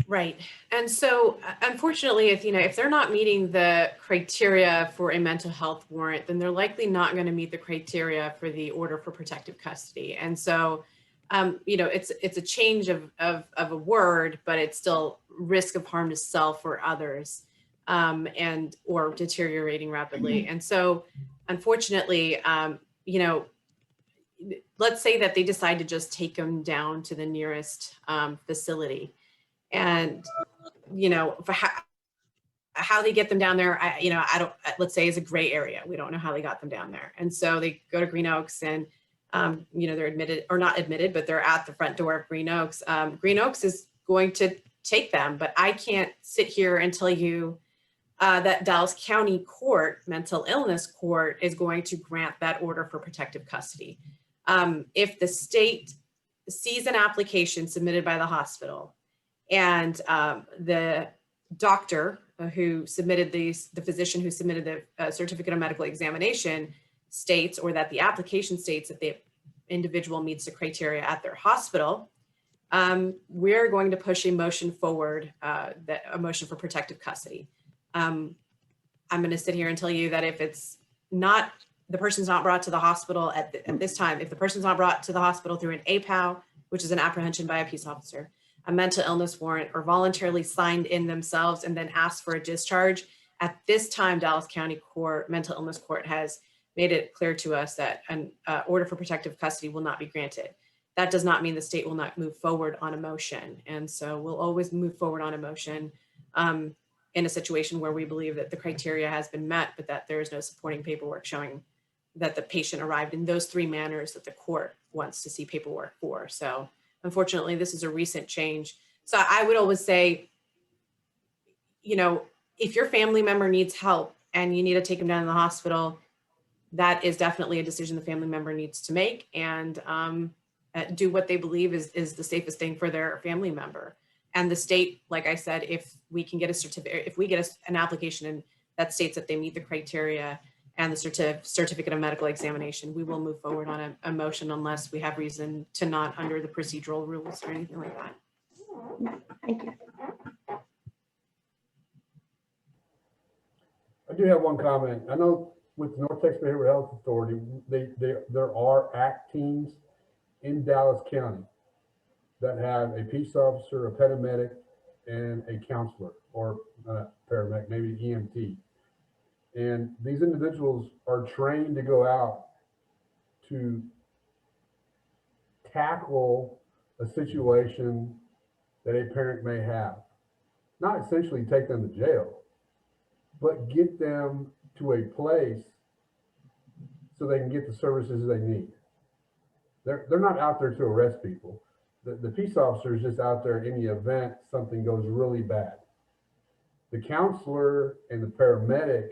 Right. And so unfortunately, if they're not meeting the criteria for a mental health warrant, then they're likely not going to meet the criteria for the order for protective custody. And so, it's a change of a word, but it's still risk of harm to self or others, or deteriorating rapidly. And so unfortunately, let's say that they decide to just take them down to the nearest facility. And, for how they get them down there, let's say is a gray area. We don't know how they got them down there. And so they go to Green Oaks, and, they're admitted, or not admitted, but they're at the front door of Green Oaks. Green Oaks is going to take them, but I can't sit here and tell you that Dallas County Court, mental illness court, is going to grant that order for protective custody. If the state sees an application submitted by the hospital, and the doctor who submitted the physician who submitted the certificate of medical examination states, or that the application states that the individual meets the criteria at their hospital, we're going to push a motion forward, a motion for protective custody. I'm going to sit here and tell you that if it's not, the person's not brought to the hospital at this time, if the person's not brought to the hospital through an APOW, which is an apprehension by a peace officer, a mental illness warrant, or voluntarily signed in themselves and then asked for a discharge, at this time, Dallas County Court, Mental Illness Court has made it clear to us that an order for protective custody will not be granted. That does not mean the state will not move forward on a motion. And so we'll always move forward on a motion in a situation where we believe that the criteria has been met, but that there is no supporting paperwork showing that the patient arrived in those three manners that the court wants to see paperwork for. So unfortunately, this is a recent change. So I would always say, you know, if your family member needs help and you need to take them down to the hospital, that is definitely a decision the family member needs to make, and do what they believe is the safest thing for their family member. And the state, like I said, if we can get a certificate, if we get an application that states that they meet the criteria and the certificate of medical examination, we will move forward on a motion unless we have reason to not under the procedural rules or anything like that. Thank you. I do have one comment. I know with North Texas Behavioral Health Authority, there are ACT teams in Dallas County that have a peace officer, a paramedic, and a counselor, or paramedic, maybe EMT. And these individuals are trained to go out to tackle a situation that a parent may have. Not essentially take them to jail, but get them to a place so they can get the services they need. They're not out there to arrest people. The peace officer is just out there in the event something goes really bad. The counselor and the paramedic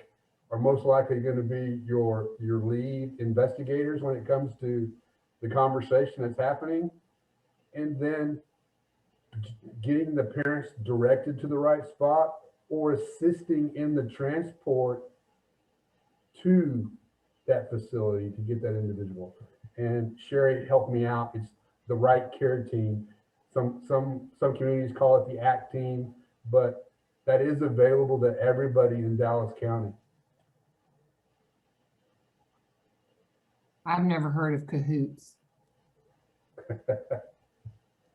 are most likely going to be your lead investigators when it comes to the conversation that's happening, and then getting the parents directed to the right spot or assisting in the transport to that facility to get that individual. And Sherry helped me out. It's the right care team. Some communities call it the ACT team, but that is available to everybody in Dallas County. I've never heard of cahoots.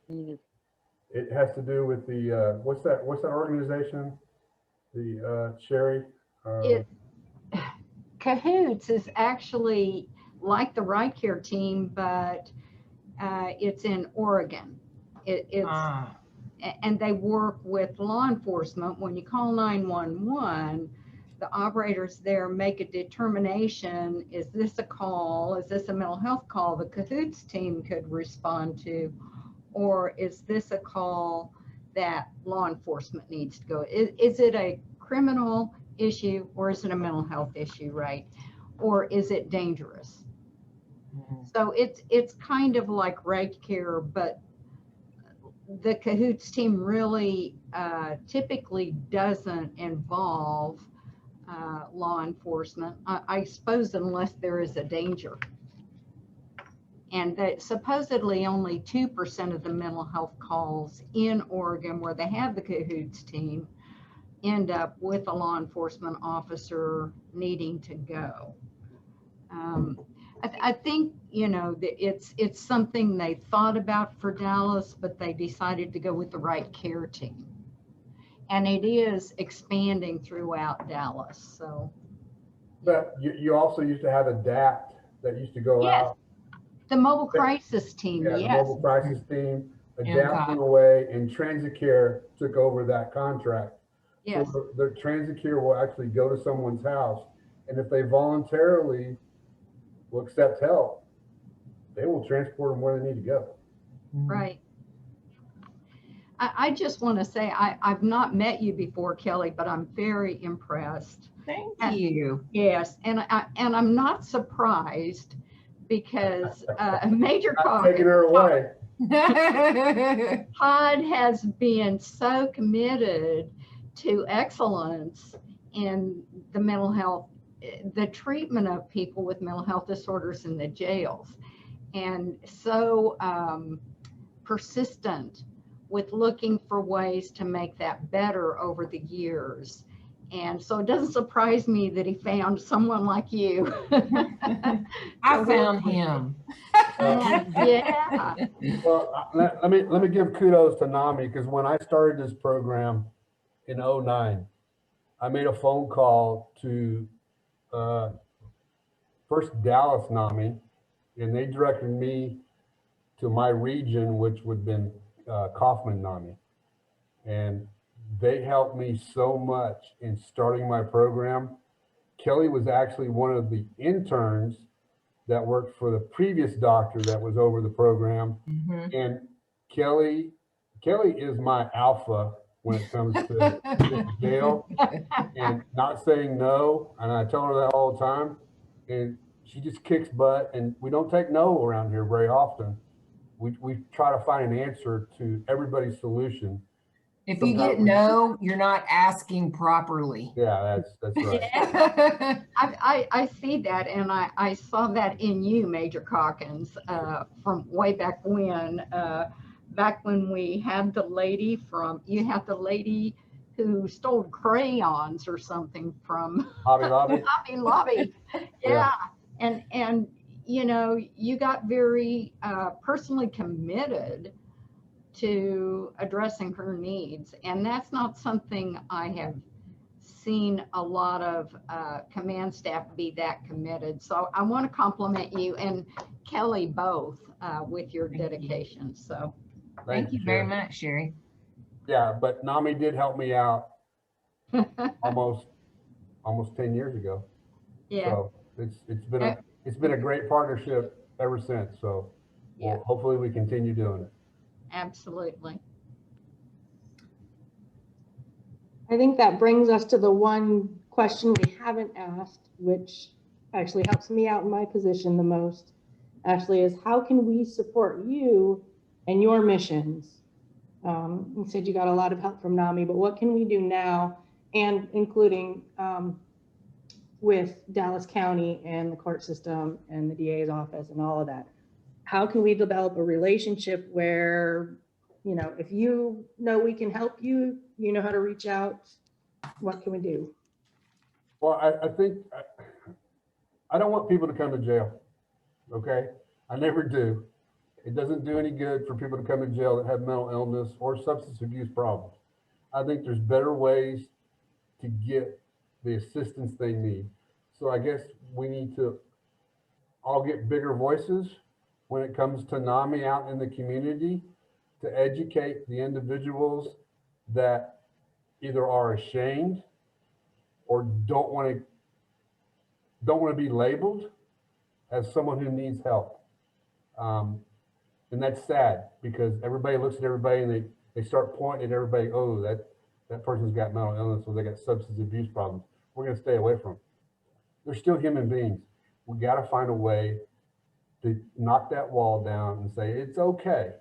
It has to do with the what's that organization? The Sherry. Cahoots is actually like the Right Care team, but it's in Oregon. And they work with law enforcement. When you call 911, the operators there make a determination, is this a call? Is this a mental health call the Cahoots team could respond to? Or is this a call that law enforcement needs to go? Is it a criminal issue or is it a mental health issue, right? Or is it dangerous? So it's kind of like right care, but the Cahoots team really typically doesn't involve law enforcement, I suppose, unless there is a danger. And that supposedly only 2% of the mental health calls in Oregon where they have the Cahoots team end up with a law enforcement officer needing to go. I think, you know, it's something they thought about for Dallas, but they decided to go with the Right Care team. And it is expanding throughout Dallas. So, but you also used to have ADAPT that used to go out. The mobile crisis team, yeah, yes. The mobile crisis team. ADAPT went away, and Transit Care took over that contract. Yes. So the Transit Care will actually go to someone's house, and if they voluntarily will accept help, they will transport them where they need to go. Right. I just want to say, I've not met you before, Kelly, but I'm very impressed. Thank you. Yes, and I'm not surprised because Major Calkins, taking her away. Todd has been so committed to excellence in the mental health, the treatment of people with mental health disorders in the jails, and so persistent with looking for ways to make that better over the years. And so it doesn't surprise me that he found someone like you. I found him. Yeah. Well, let me give kudos to NAMI, because when I started this program in 2009, I made a phone call to first Dallas NAMI, and they directed me to my region, which would have been Kaufman NAMI. And they helped me so much in starting my program. Kelly was actually one of the interns that worked for the previous doctor that was over the program. Mhm. And Kelly is my alpha when it comes to this jail and not saying no. And I tell her that all the time. And she just kicks butt, and we don't take no around here very often. We try to find an answer to everybody's solution. If you get no, you're not asking properly. Yeah, that's right. Yeah. I see that, and I saw that in you, Major Calkins, from way back when we had the lady you had the lady who stole crayons or something from Hobby Lobby. Hobby Lobby. Yeah. And you know, you got very personally committed to addressing her needs. And that's not something I have seen a lot of command staff be that committed. So I want to compliment you and Kelly both with your dedication. So Thank you very much, Sherry. Yeah, but NAMI did help me out almost 10 years ago. yeah. So it's been a great partnership ever since. So Yeah. hopefully we continue doing it. Absolutely. I think that brings us to the one question we haven't asked, which actually helps me out in my position the most, Ashley, is how can we support you and your missions? You said you got a lot of help from NAMI, but what can we do now, and including with Dallas County and the court system and the DA's office and all of that? How can we develop a relationship where, you know, if you know we can help you, you know how to reach out? What can we do? Well, I think I don't want people to come to jail. Okay, I never do. It doesn't do any good for people to come to jail that have mental illness or substance abuse problems. I think there's better ways to get the assistance they need. So I guess we need to all get bigger voices when it comes to NAMI out in the community to educate the individuals that either are ashamed or don't want to be labeled as someone who needs help. And that's sad, because everybody looks at everybody and they start pointing at everybody. Oh, that person's got mental illness, or they got substance abuse problems. We're going to stay away from them. They're still human beings. We got to find a way to knock that wall down and say, it's okay.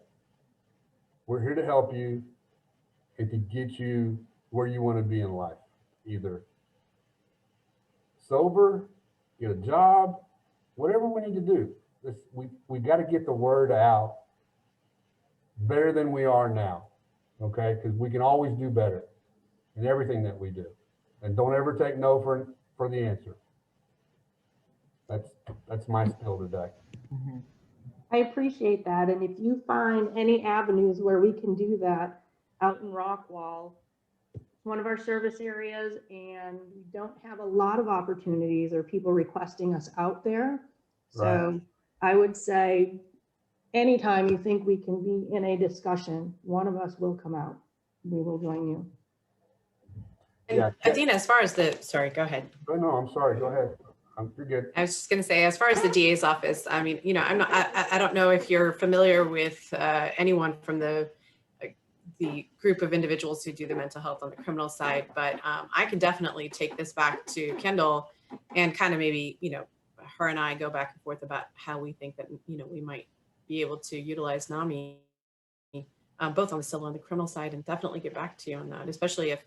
We're here to help you and to get you where you want to be in life. Either sober, get a job, whatever we need to do. We got to get the word out better than we are now, okay? Because we can always do better in everything that we do. And don't ever take no for the answer. That's my spiel today. Mm-hmm. I appreciate that. And if you find any avenues where we can do that out in Rockwall, it's one of our service areas, and we don't have a lot of opportunities or people requesting us out there. So Right. I would say anytime you think we can be in a discussion, one of us will come out. We will join you. And Yeah. Adina, as far as sorry, go ahead. Oh, no, I'm sorry. Go ahead. You're good. I was just going to say, as far as the DA's office, I mean, you know, I don't know if you're familiar with anyone from the group of individuals who do the mental health on the criminal side, but I can definitely take this back to Kendall and kind of maybe, you know, her and I go back and forth about how we think that, you know, we might be able to utilize NAMI both on the civil and the criminal side, and definitely get back to you on that, especially if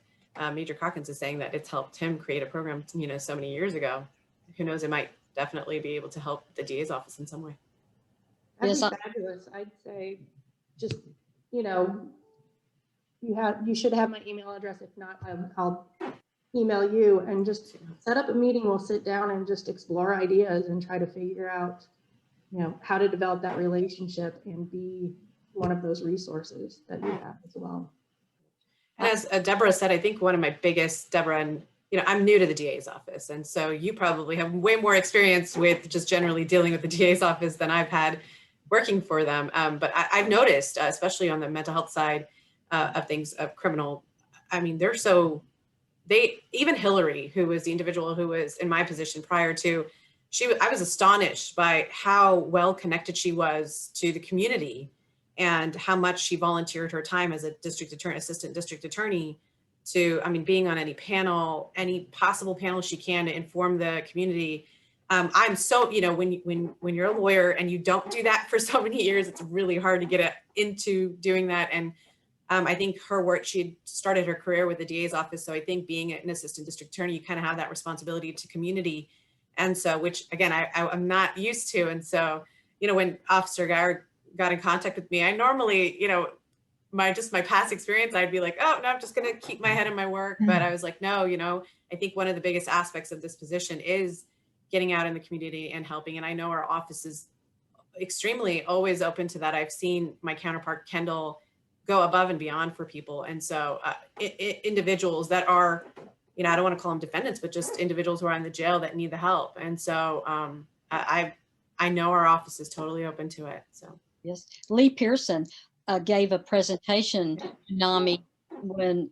Major Calkins is saying that it's helped him create a program, you know, so many years ago. Who knows, it might definitely be able to help the DA's office in some way. That'd Yes, be fabulous. I'd say just, you know, you should have my email address. If not, I'll email you and just set up a meeting. We'll sit down and just explore ideas and try to figure out, you know, how to develop that relationship and be one of those resources that you have as well. And as Deborah said, I think one of my biggest, Deborah, and you know, I'm new to the DA's office. And so you probably have way more experience with just generally dealing with the DA's office than I've had working for them. But I've noticed, especially on the mental health side of things, of criminal, I mean, even Hillary, who was the individual who was in my position prior to, I was astonished by how well connected she was to the community and how much she volunteered her time as a assistant district attorney to, I mean, being on any panel, any possible panel she can to inform the community. I'm so, you know, when you're a lawyer and you don't do that for so many years, it's really hard to get into doing that. And I think her work, she had started her career with the DA's office. So I think being an assistant district attorney, you kind of have that responsibility to community. And so, which again, I'm not used to. And so, you know, when Officer Guillory got in contact with me, I normally, you know, my past experience, I'd be like, oh, no, I'm just going to keep my head in my work. But I was like, no, you know, I think one of the biggest aspects of this position is getting out in the community and helping. And I know our office is extremely always open to that. I've seen my counterpart, Kendall, go above and beyond for people. And so individuals that are, you know, I don't want to call them defendants, but just individuals who are in the jail that need the help. And so I know our office is totally open to it. So. yes. Lee Pearson gave a presentation to NAMI when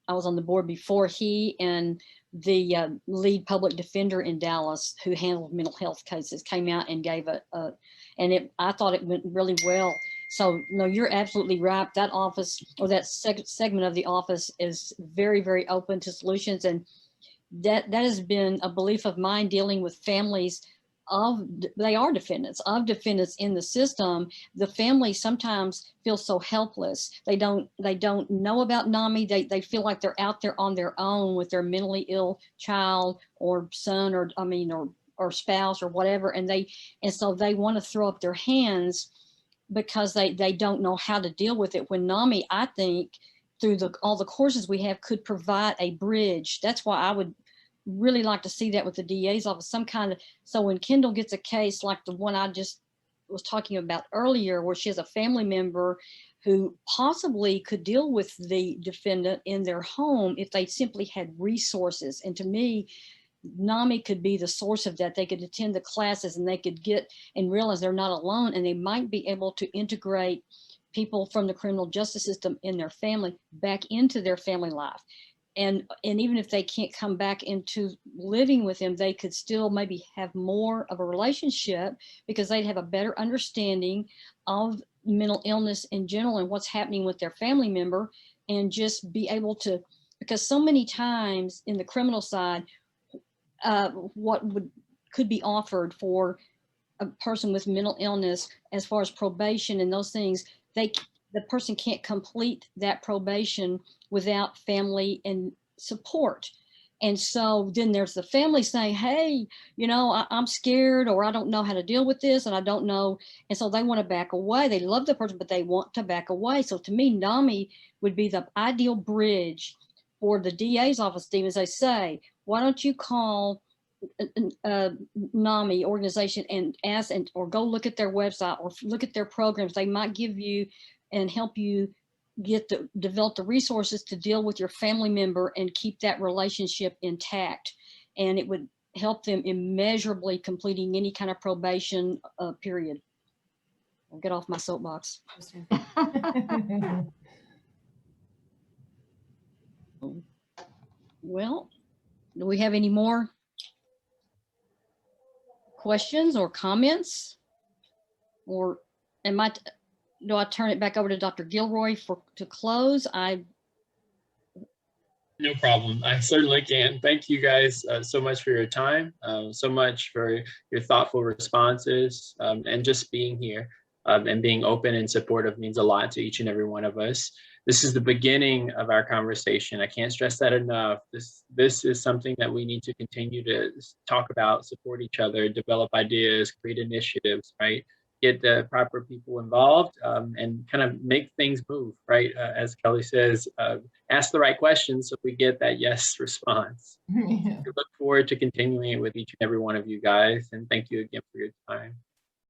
I was on the board before. He and the lead public defender in Dallas who handled mental health cases came out and gave I thought it went really well. So no, you're absolutely right. That office, or that segment of the office, is very, very open to solutions. And that has been a belief of mine, dealing with families they are defendants in the system. The family sometimes feel so helpless. They don't know about NAMI. They feel like they're out there on their own with their mentally ill child or son, or spouse or whatever. And so they want to throw up their hands because they don't know how to deal with it. When NAMI, I think, through all the courses we have, could provide a bridge. That's why I would really like to see that with the DA's office, some kind of, so when Kendall gets a case like the one I just was talking about earlier, where she has a family member who possibly could deal with the defendant in their home if they simply had resources. And to me, NAMI could be the source of that. They could attend the classes and they could get and realize they're not alone, and they might be able to integrate people from the criminal justice system in their family back into their family life. And even if they can't come back into living with them, they could still maybe have more of a relationship because they'd have a better understanding of mental illness in general and what's happening with their family member, and just be able to, because so many times in the criminal side, what could be offered for a person with mental illness as far as probation and those things, the person can't complete that probation without family and support. And so then there's the family saying, hey, you know, I'm scared, or I don't know how to deal with this, and I don't know. And so they want to back away. They love the person, but they want to back away. So to me, NAMI would be the ideal bridge for the DA's office team, as they say, why don't you call NAMI organization and ask, or go look at their website or look at their programs. They might give you and help you develop the resources to deal with your family member and keep that relationship intact. And it would help them immeasurably completing any kind of probation period. I'll get off my soapbox. Well, do we have any more questions or comments? Or do I turn it back over to Dr. Guillory to close? No problem. I certainly can. Thank you guys so much for your time, so much for your thoughtful responses, and just being here and being open and supportive means a lot to each and every one of us. this is the beginning of our conversation. I can't stress that enough. This is something that we need to continue to talk about, support each other, develop ideas, create initiatives, right? Get the proper people involved, and kind of make things move, right? As Kelly says, ask the right questions so we get that yes response. Yeah. I look forward to continuing it with each and every one of you guys, and thank you again for your time.